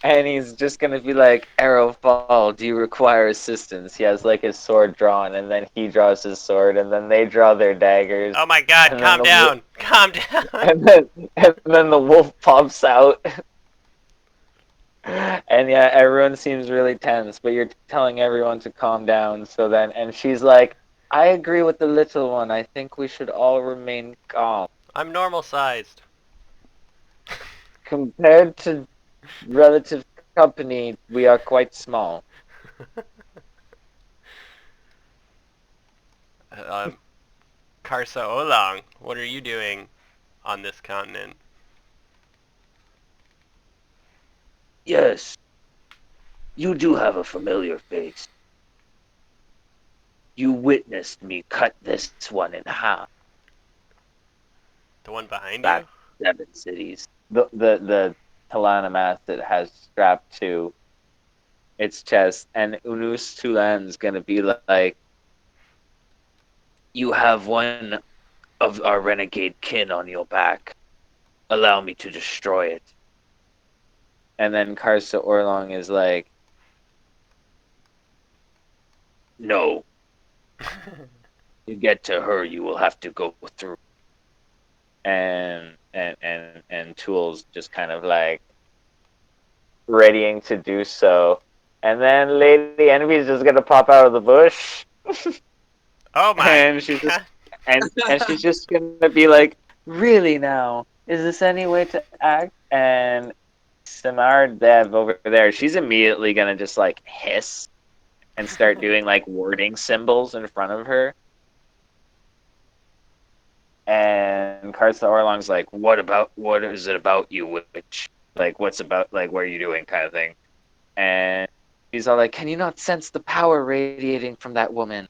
And he's just gonna be like, Arrow Fall, do you require assistance? He has like his sword drawn, and then he draws his sword, and then they draw their daggers, Oh my god, and then calm down! Calm down! and then the wolf pops out. And yeah, everyone seems really tense, but you're telling everyone to calm down. So then, and she's like, I agree with the little one. I think we should all remain calm. I'm normal sized. Compared to relative company, we are quite small. um, Karsa Oolong, what are you doing on this continent? Yes, you do have a familiar face. You witnessed me cut this one in half The one behind back you? in 7 cities. The Talanamas that has strapped to its chest, and Unus Tulan's gonna be like, You have one of our renegade kin on your back. Allow me to destroy it. and then Karsa Orlong is like, No, to get to her, you will have to go through. and Tools just kind of like readying to do so. And then Lady Envy is just gonna pop out of the bush, Oh my and she's just god. and she's just gonna be like, "Really now? Is this any way to act?" And Samar Dev over there, she's immediately gonna just like hiss and start doing like wording symbols in front of her. And Karsa Orlong's like, what is it about you, witch? Like, what's about, like, what are you doing, kind of thing. And he's all like, can you not sense the power radiating from that woman?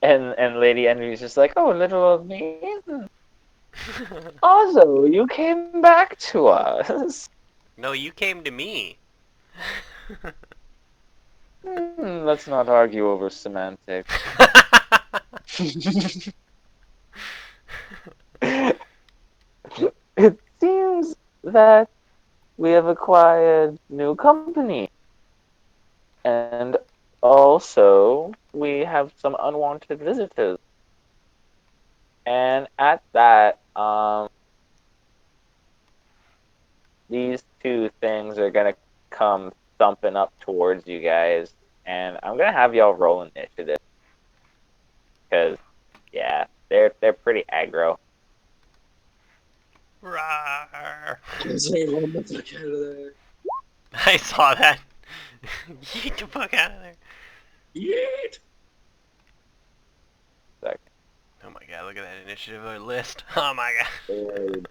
And Lady Envy's just like, oh, little old me. Also, you came back to us. No, you came to me. Let's not argue over semantics. It seems that we have acquired new company. And also, we have some unwanted visitors. And at that, these two things are gonna come thumping up towards you guys, and I'm gonna have y'all roll initiative because, yeah, they're pretty aggro. Rawr. Say, run the fuck out of there. I saw that. Yeet the fuck out of there. Yeet! Like, Oh my god, look at that initiative list. Oh my god.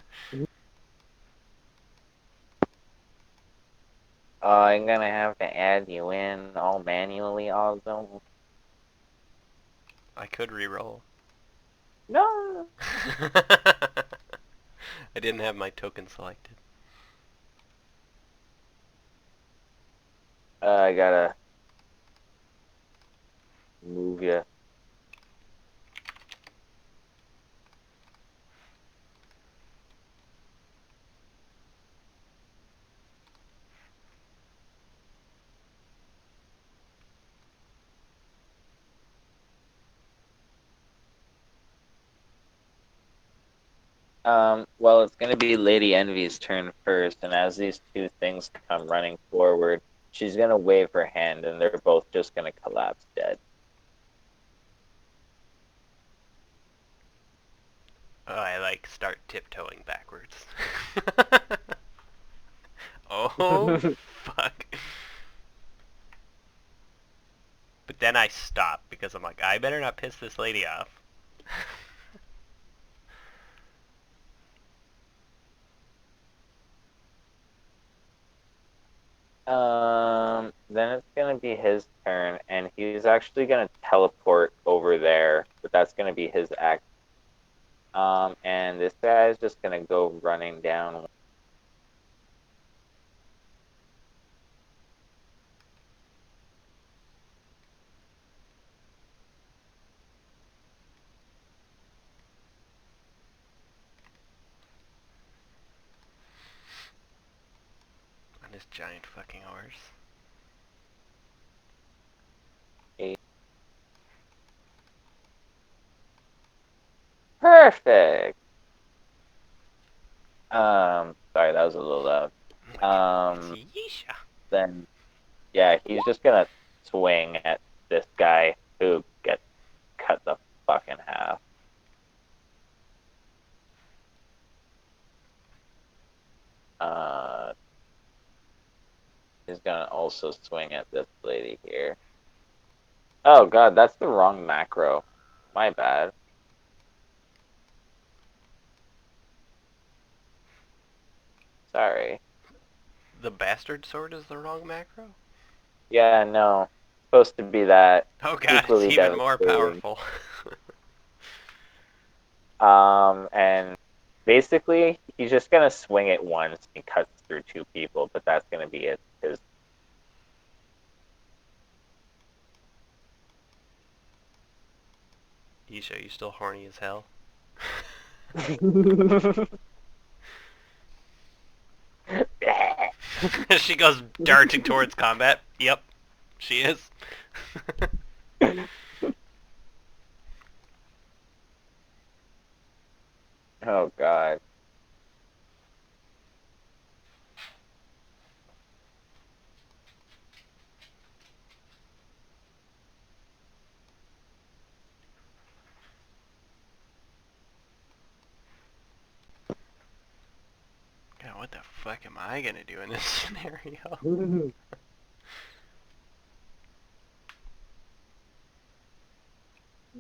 I'm gonna have to add you in all manually, also. I could re-roll. No, I didn't have my token selected. I gotta move you. Well, it's gonna be Lady Envy's turn first, and as these two things come running forward, she's gonna wave her hand, and they're both just gonna collapse dead. Oh, I like start tiptoeing backwards. Oh, fuck. But then I stop because I'm like, I better not piss this lady off. then it's gonna be his turn, and he's actually gonna teleport over there, but that's gonna be his act. And this guy is just gonna go running down. On this giant fucking horse. Perfect. Sorry, that was a little loud. Oh my God, Um, it's Yeesha. then yeah, he's just gonna swing at this guy who gets cut the fuck in half. Uh, he's gonna also swing at this lady here. Oh god, that's the wrong macro. My bad. Sorry. The bastard sword is the wrong macro? Yeah, no. Supposed to be that Oh God, it's equally even more devastating. powerful. And basically he's just gonna swing it once and cuts through two people, but that's gonna be it. His Yeesha, you still horny as hell? She goes darting towards combat. Yep, she is. Oh god. God, what the fuck am I gonna do in this scenario?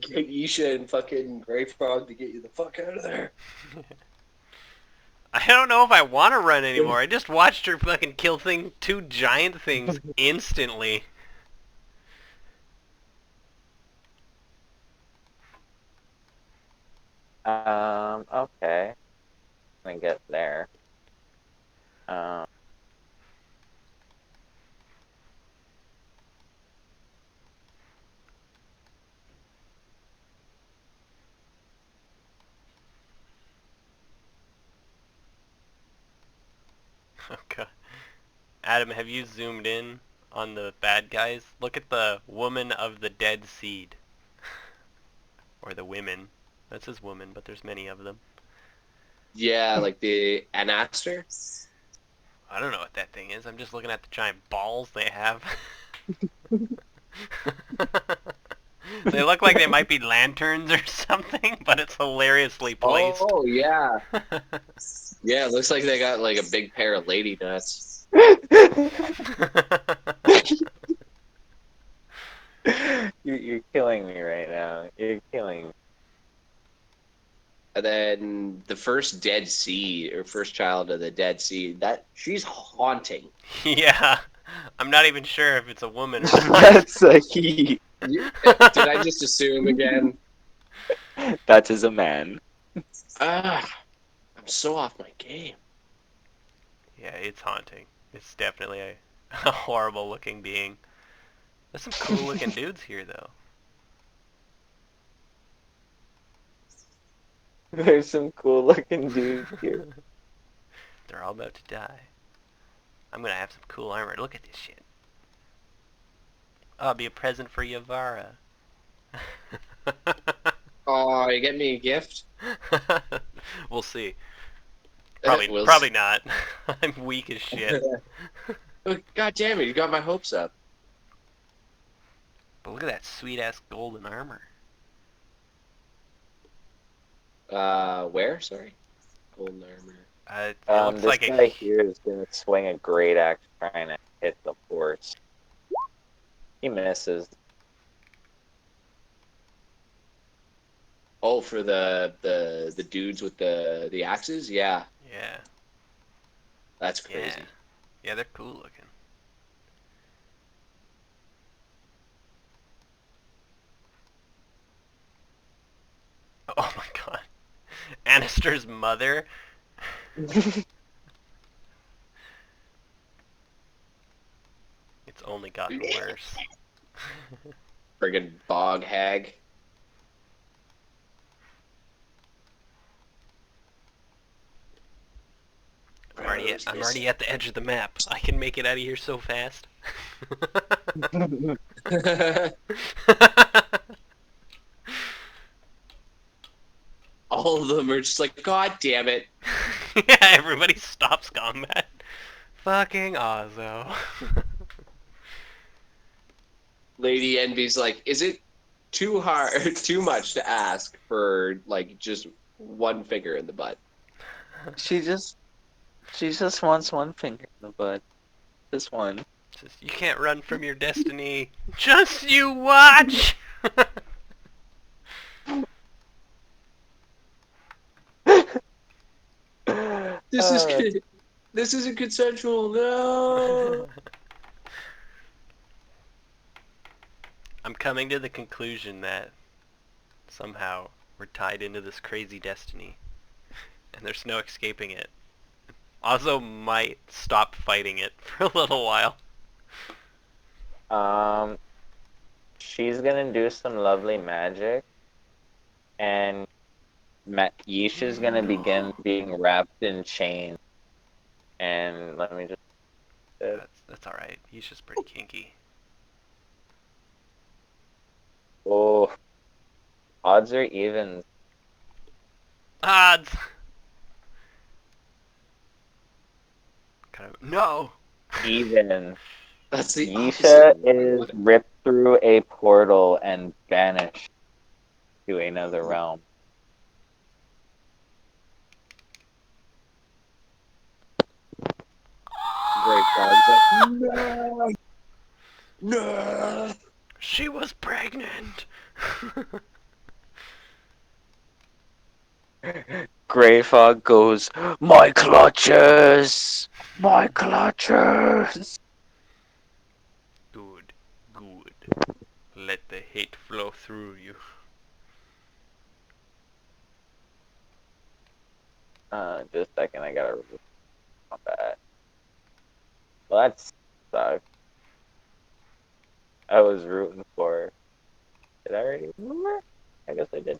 Get Isha and fucking Grey Frog to get you the fuck out of there. I don't know if I want to run anymore. I just watched her fucking kill two giant things instantly. Okay. Let me get there. Um, Okay. Adam, have you zoomed in on the bad guys? Look at the woman of the dead seed. Or the women. That says woman, but there's many of them. Yeah, like the Anaster. I don't know what that thing is. I'm just looking at the giant balls they have. They look like they might be lanterns or something, but it's hilariously placed. Oh yeah, yeah. It looks like they got like a big pair of lady nuts. you're killing me right now. You're killing me. And then the first Dead Sea or first child of the Dead Sea. That she's haunting. Yeah. I'm not even sure if it's a woman or not. That's a he. Did I just assume again? That is a man. Ah, I'm so off my game. Yeah, it's haunting. It's definitely a horrible looking being. There's some cool looking dudes here though. There's some cool looking dudes here. They're all about to die. I'm gonna have some cool armor. Look at this shit. Oh, it'll be a present for Yavara. Oh, you get me a gift? We'll see. We'll Probably see. not. I'm weak as shit. God damn it! You got my hopes up. But look at that sweet ass golden armor. Where? Sorry. Golden armor. It looks This like guy a. here is gonna swing a great axe trying to hit the horse. He misses. Oh, for the dudes with the axes? Yeah, Yeah. that's crazy. Yeah. Yeah, they're cool looking. Oh my god. Annister's mother? It's only gotten worse. Friggin' bog hag. I'm already at the edge of the map. I can make it out of here so fast. All of them are just like, God damn it. Yeah, everybody stops combat. Fucking Ozzo. Lady Envy's like, is it too hard, too much to ask for like just one finger in the butt? She just wants one finger in the butt. Just one. Just, you can't run from your destiny. Just you watch! This is this isn't consensual. No. I'm coming to the conclusion that somehow we're tied into this crazy destiny, and there's no escaping it. Ozzo might stop fighting it for a little while. She's gonna do some lovely magic, and Yisha's gonna begin being wrapped in chains. And let me just. That's all right. He's just pretty kinky. Oh, odds are even. Odds. Kind of no. Even. That's the Yisha opposite of what I is wanted. ripped through a portal and banished to another realm. Great Frog's like, no, no. She was pregnant. Grey Fog goes, my clutches! My clutches! Good, good. Let the hate flow through you. Just a second, I gotta remove combat. Well, that sucks. I was rooting for her. Did I already remove her? I guess I did.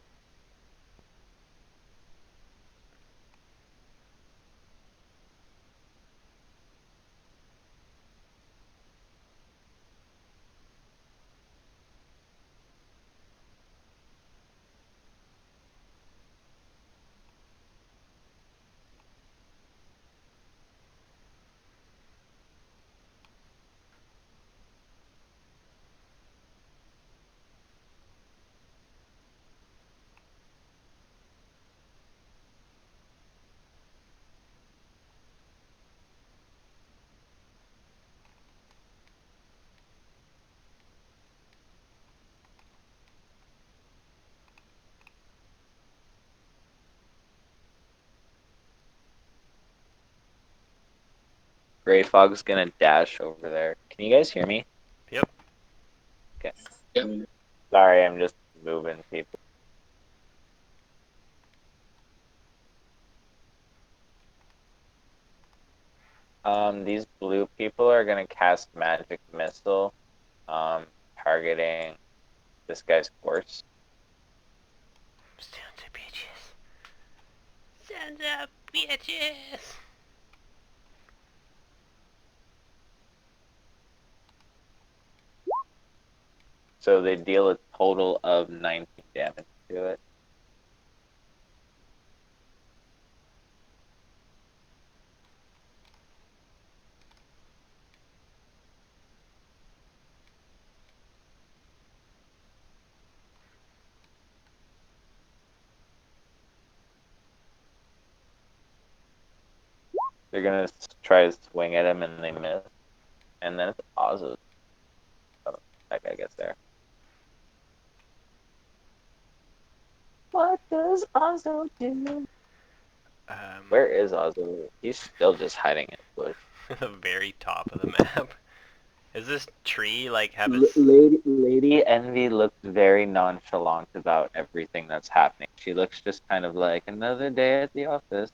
Grey Fog's gonna dash over there. Can you guys hear me? Yep. Okay. Yep. Sorry, I'm just moving people. These blue people are gonna cast magic missile, targeting this guy's horse. Sons of bitches. Sons of bitches. So they deal a total of 19 damage to it. They're gonna try to swing at him and they miss. And then it's Ozzo's. Oh, that guy gets there. What does Ozzo do? Where is Ozzo? He's still just hiding in the bush. The very top of the map. Is this tree like have a Lady Envy looks very nonchalant about everything that's happening. She looks just kind of like another day at the office.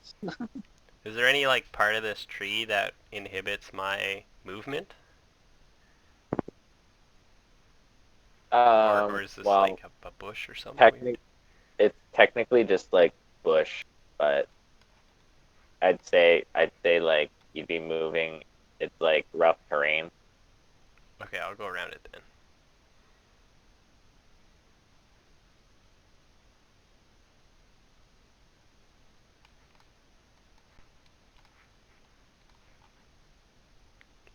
Is there any like part of this tree that inhibits my movement? Or is this Well, like a bush or something weird? it's technically just like bush, but I'd say like you'd be moving. It's like rough terrain. Okay, I'll go around it then.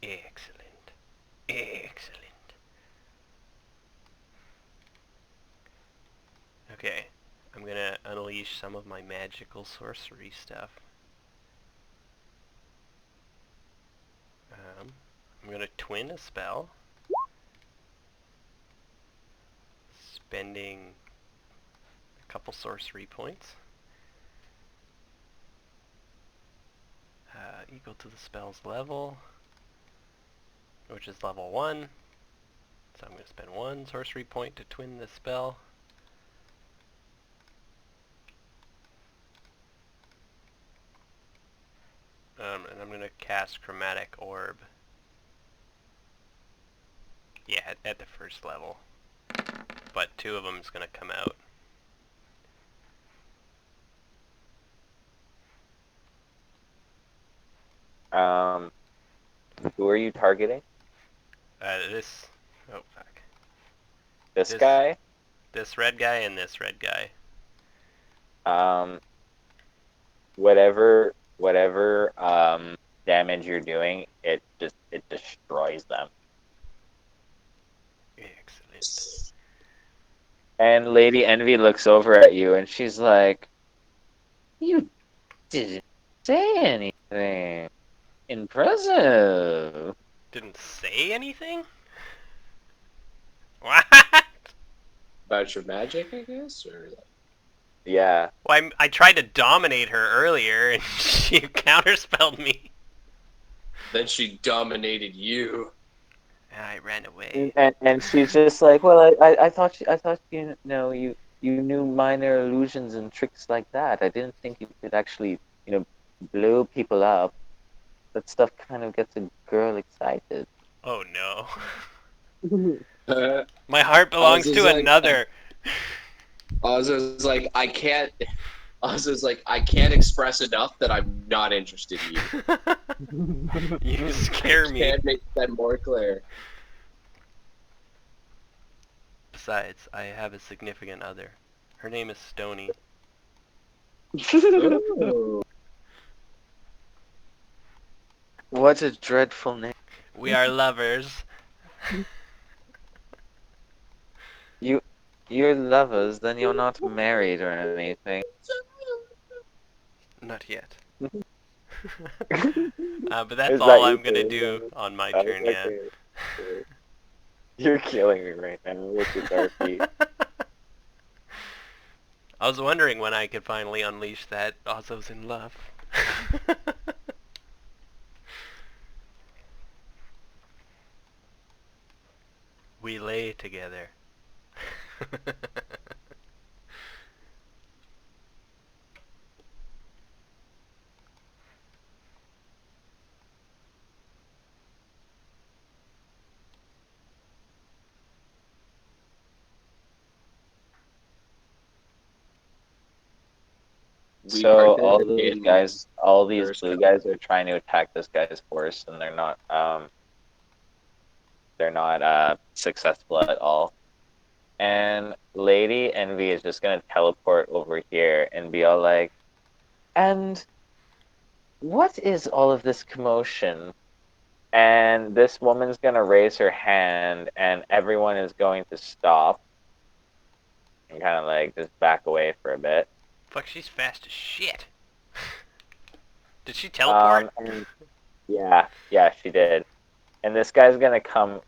Excellent. Excellent. Okay, I'm gonna unleash some of my magical sorcery stuff. I'm gonna twin a spell, spending a couple sorcery points, equal to the spell's level, which is level 1. So I'm gonna spend 1 sorcery point to twin this spell. And I'm going to cast Chromatic Orb. Yeah, at the first level. But 2 of them is going to come out. Who are you targeting? This... Oh, fuck. This guy? This red guy and this red guy. Whatever damage you're doing, it destroys them. Excellent. And Lady Envy looks over at you and she's like, "You didn't say anything. Impressive." Didn't say anything? What? About your magic, I guess, or like, Yeah. Well, I tried to dominate her earlier and she counterspelled me. then she dominated you. And I ran away. And she's just like, "Well, I thought you know you knew minor illusions and tricks like that. I didn't think you could actually, blow people up. That stuff kind of gets a girl excited." Oh no. Uh, My heart belongs Oz is to like, another. Ozzo's like, I can't. Ozzo's like, I can't express enough that I'm not interested in you. You scare me. Can't make that more clear. Besides, I have a significant other. Her name is Stony. Oh. What a dreadful name. We are lovers. You're lovers, then you're not married or anything. Not yet. But that's Is all that you I'm gonna too? do on my Oh, turn, yeah. okay. You're killing me right now with your darky. I was wondering when I could finally unleash that Ozzo's in love. We lay together. So all these in guys, all these first blue go. guys are trying to attack this guy's horse, and they're not successful at all. And Lady Envy is just gonna teleport over here and be all like, "And what is all of this commotion?" And this woman's gonna raise her hand, and everyone is going to stop and kind of like just back away for a bit. Fuck, she's fast as shit. Did she teleport? And yeah, she did. And this guy's gonna come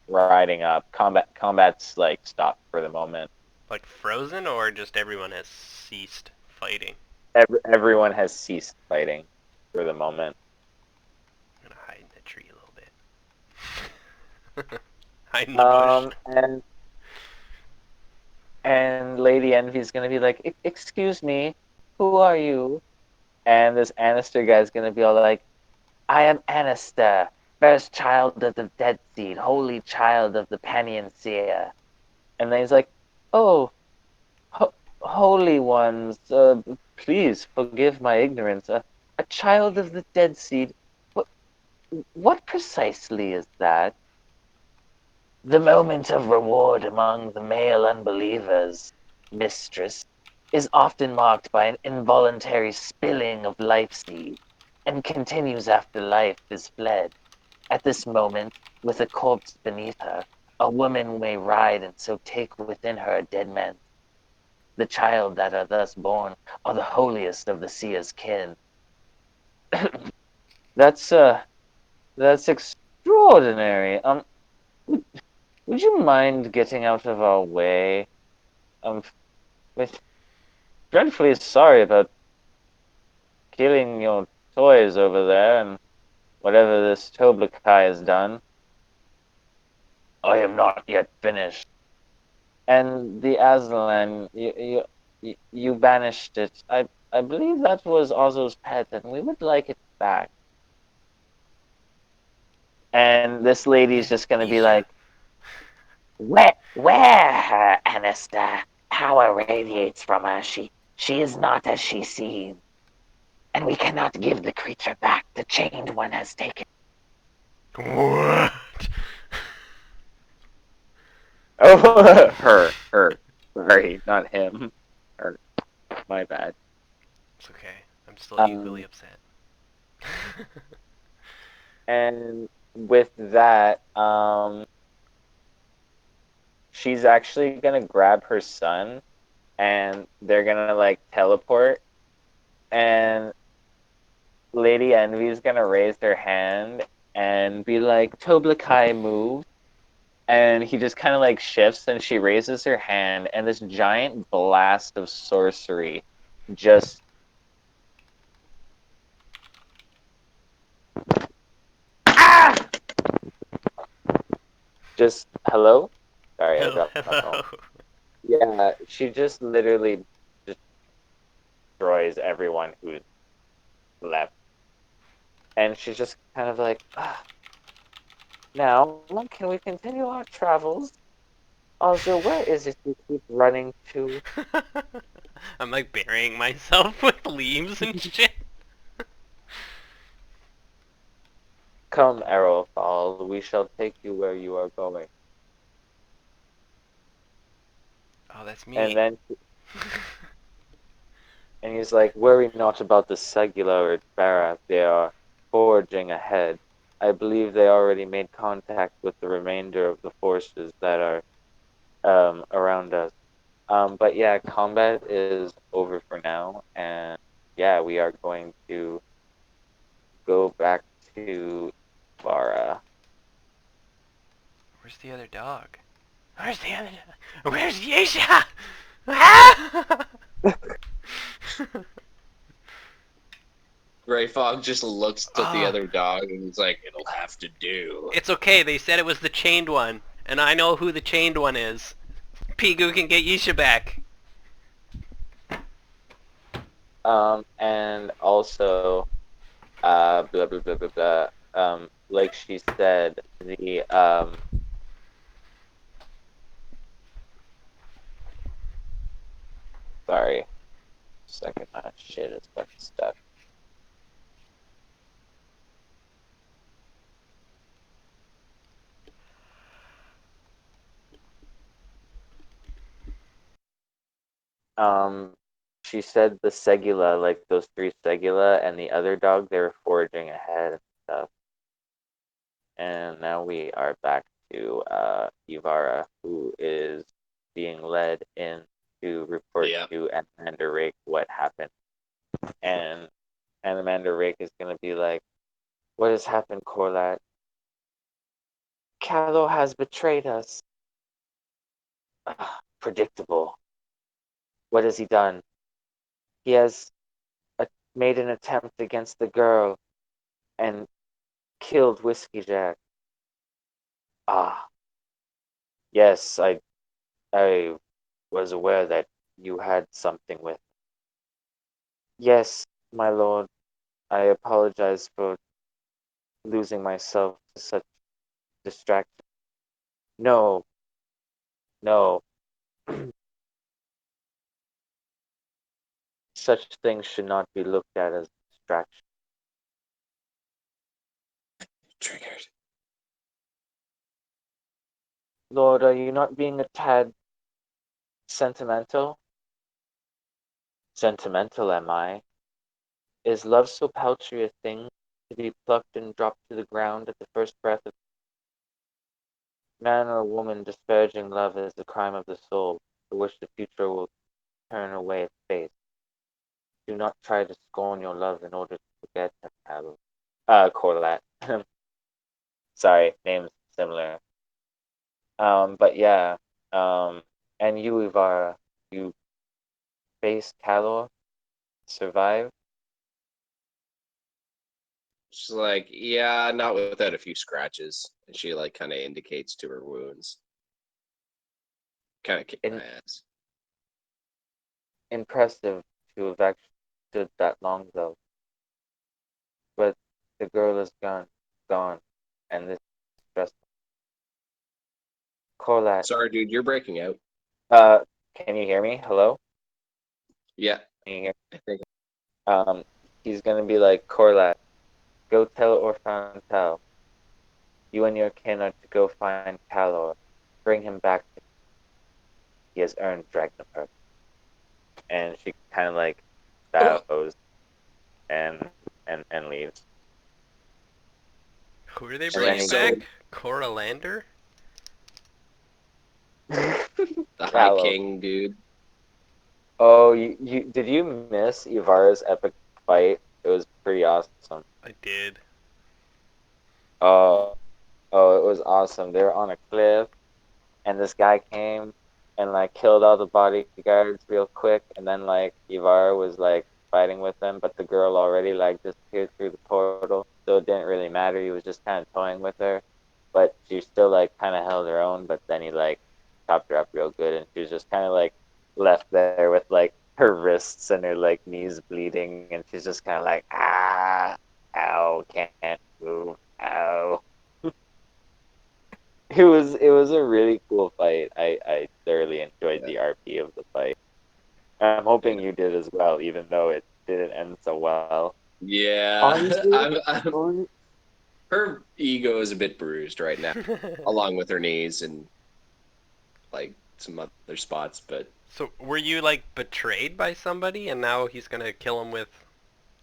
riding up. Combat's like stopped for the moment. Like frozen, or just everyone has ceased fighting? Everyone has ceased fighting for the moment. I'm gonna hide in the tree a little bit. Hide in the bush. And Lady Envy's gonna be like, Excuse me, who are you?" And this Annister guy's gonna be all like, "I am Annister, first child of the Dead Seed, holy child of the Panionseer." And then he's like, "Oh, ho- holy ones, please forgive my ignorance. A child of the Dead Seed. What, what precisely is that?" "The moment of reward among the male unbelievers, mistress, is often marked by an involuntary spilling of life seed, and continues after life is fled. At this moment, with a corpse beneath her, a woman may ride and so take within her a dead man. The child that are thus born are the holiest of the seer's kin." That's that's extraordinary. Would you mind getting out of our way? Um, we're dreadfully sorry about killing your toys over there and whatever this Toblakai has done. "I am not yet finished." "And the Aslan, you banished it. I believe that was Ozzo's pet, and we would like it back." And this lady's just gonna be Isha. like, Where, Anista? Power radiates from her. She is not as she seems, and we cannot give the creature back. The chained one has taken." What? Oh, her. Sorry, not him. Her. My bad. It's okay. I'm still equally Um, upset. and with that, she's actually gonna grab her son, and they're gonna like teleport, and Lady Envy's gonna raise her hand and be like, "Toblakai, move." And he just kind of like shifts, and she raises her hand, and this giant blast of sorcery just ah just hello. Sorry, I dropped my phone. Hello. Yeah, she just literally just destroys everyone who's left, and she's just kind of like, "Now, can we continue our travels? Also, where is it you keep running to?" I'm like burying myself with leaves and shit. "Come, Arrowfall, we shall take you where you are going." Oh, that's And me. then and he's like, "Worry not about the Segula or Barra. They are forging ahead. I believe they already made contact with the remainder of the forces that are around us." But yeah, combat is over for now, and yeah, we are going to go back to Vara. Where's the other dog? Where's the other dog? Where's Yesha? Ah! Gray Fog just looks at the Ah, other dog and he's like, "It'll have to do." it's okay. They said it was the chained one, and I know who the chained one is. Pigu can get Yesha back. And also, blah blah blah blah blah. Like she said, the sorry, second, my shit is fucking stuck. Um, she said the Segula, like those three Segula and the other dog, they were foraging ahead and stuff. And now we are back to Ivara, who is being led in to report Yeah. to Amanda Rake what happened. And Amanda Rake is gonna be like, "What has happened, Corlat? Callow has betrayed us." Predictable. What has he done? He has made an attempt against the girl and killed Whiskey Jack. Ah, yes, I was aware that you had something with. Yes, my lord, I apologize for losing myself to such distraction. No, no, such things should not be looked at as distraction. Triggered. Lord, are you not being a tad sentimental? Sentimental am I? Is love so paltry a thing to be plucked and dropped to the ground at the first breath of man or woman? Disparaging love is the crime of the soul, for which the future will turn away its face. Do not try to scorn your love in order to forget Apollo. Corlat. Sorry, names similar. But yeah. Um, and you, Ivara, you faced Calor, survived. She's like, yeah, not without a few scratches. And she like kind of indicates to her wounds. Kind of kick my In, ass. impressive to have actually stood that long, though. But the girl is gone, and this is stressful. Corlat, Sorry, dude, you're breaking out. uh, can you hear me? Hello? Yeah, Can you hear? I think. Um, he's gonna be like, Corlat, go tell Orphantel. You and your kin are to go find Calor. Bring him back. He has earned Dragnifer. And she kind of like bows and and leaves. Who are they And then bringing he So back? Coralander? the High Calor. King, dude. Oh, you did you miss Ivara's epic fight? It was pretty awesome. I did. Oh, oh, it was awesome. They were on a cliff, and this guy came and like killed all the bodyguards real quick, and then like Ivara was like fighting with them, but the girl already like disappeared through the portal, so it didn't really matter. He was just kind of toying with her, but she still like kind of held her own. But then he like chopped her up real good, and she was just kind of like left there with like her wrists and her like knees bleeding, and she's just kind of like ow, can't move, ow. It was a really cool fight. I thoroughly enjoyed Yeah. the RP of the fight. I'm hoping you did as well, even though it didn't end so well. Yeah, Honestly, I'm. hon- Her ego is a bit bruised right now, along with her knees and like some other spots. But So were you like betrayed by somebody and now he's gonna kill him with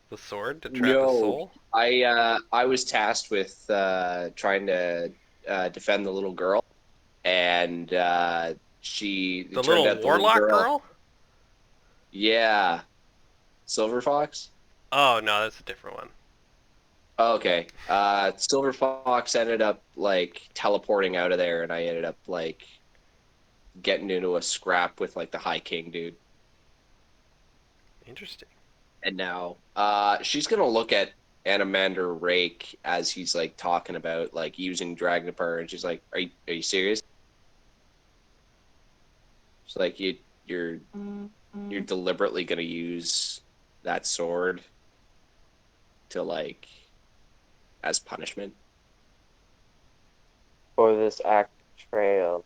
the sword to trap his no, soul? I was tasked with trying to defend the little girl, and she it The turned little out the little warlock girl. girl? Yeah, Silver Fox. Oh no, that's a different one. Okay. Silver Fox ended up like teleporting out of there, and I ended up like getting into a scrap with like the High King dude. Interesting. And now, she's gonna look at Animander Rake as he's like talking about like using Dragnipur, and she's like, "Are you serious?" She's like, you're deliberately gonna use that sword to like as punishment." for this act of betrayal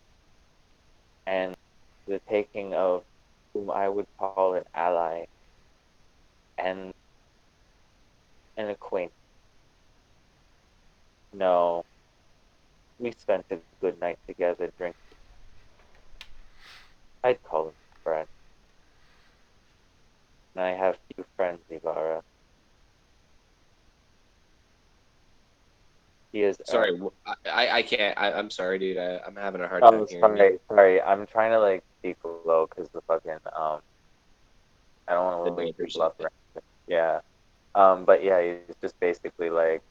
and the taking of whom I would call an ally and an acquaintance. No, we spent a good night together drinking. I'd call him a friend, and I have few friends, Ivara. He is Sorry, I can't. I'm sorry, dude. I'm having a hard time Oh, hearing you. sorry. I'm trying to like speak low because the fucking I don't want The to wake neighbors. people up. Or anything. Yeah. But yeah, he's just basically like,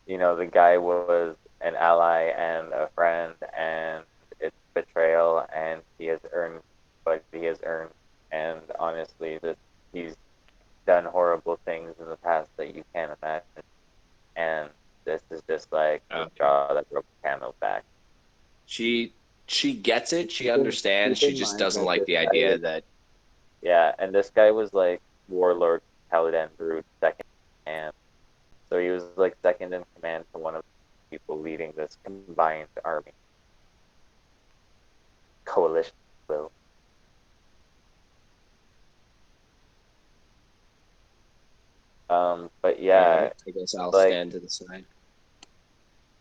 the guy was an ally and a friend, and it's betrayal, and he has earned what he has earned, and honestly, this he's done horrible things in the past that you can't imagine, and this is just like the Okay. straw that broke the camel's back. She gets it. She Keep in- understands. keep She in just mind doesn't that like this the guy idea was, that yeah, and this guy was like Warlord Caladan Brood second command. So he was like second in command to one of the people leading this combined army coalition. So, but yeah, I guess I'll like stand to the side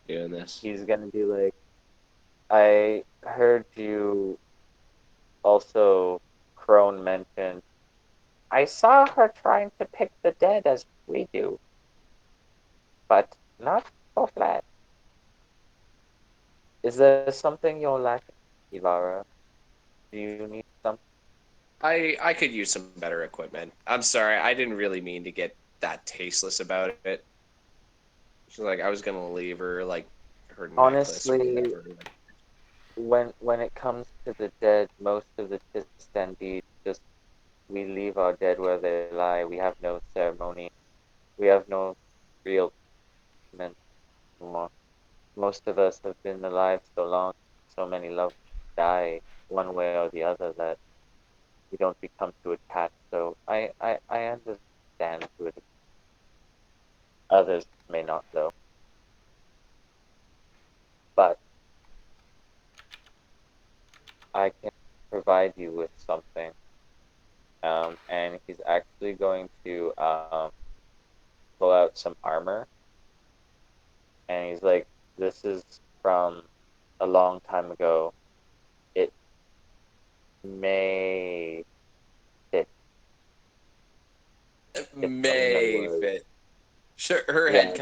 doing this. he's gonna be like, I heard you also, Crone mentioned, I saw her trying to pick the dead as we do, but not so flat. Is there something you're lacking, Ilara? Do you need something? I could use some better equipment. I'm sorry, I didn't really mean to get that tasteless about it. She's like, I was gonna leave her like her necklace or Honestly, whatever. Like, when it comes to the dead, most of the Tistandeed just we leave our dead where they lie. We have no ceremony. We have no real commitment anymore. Most of us have been alive so long, so many loved die one way or the other that we don't become too attached. So I understand to it. Others may not though. But I can provide you with something. And he's actually going to pull out some armor. And he's like, this is from a long time ago. It may fit if someone may was, fit. Sure, her yeah, head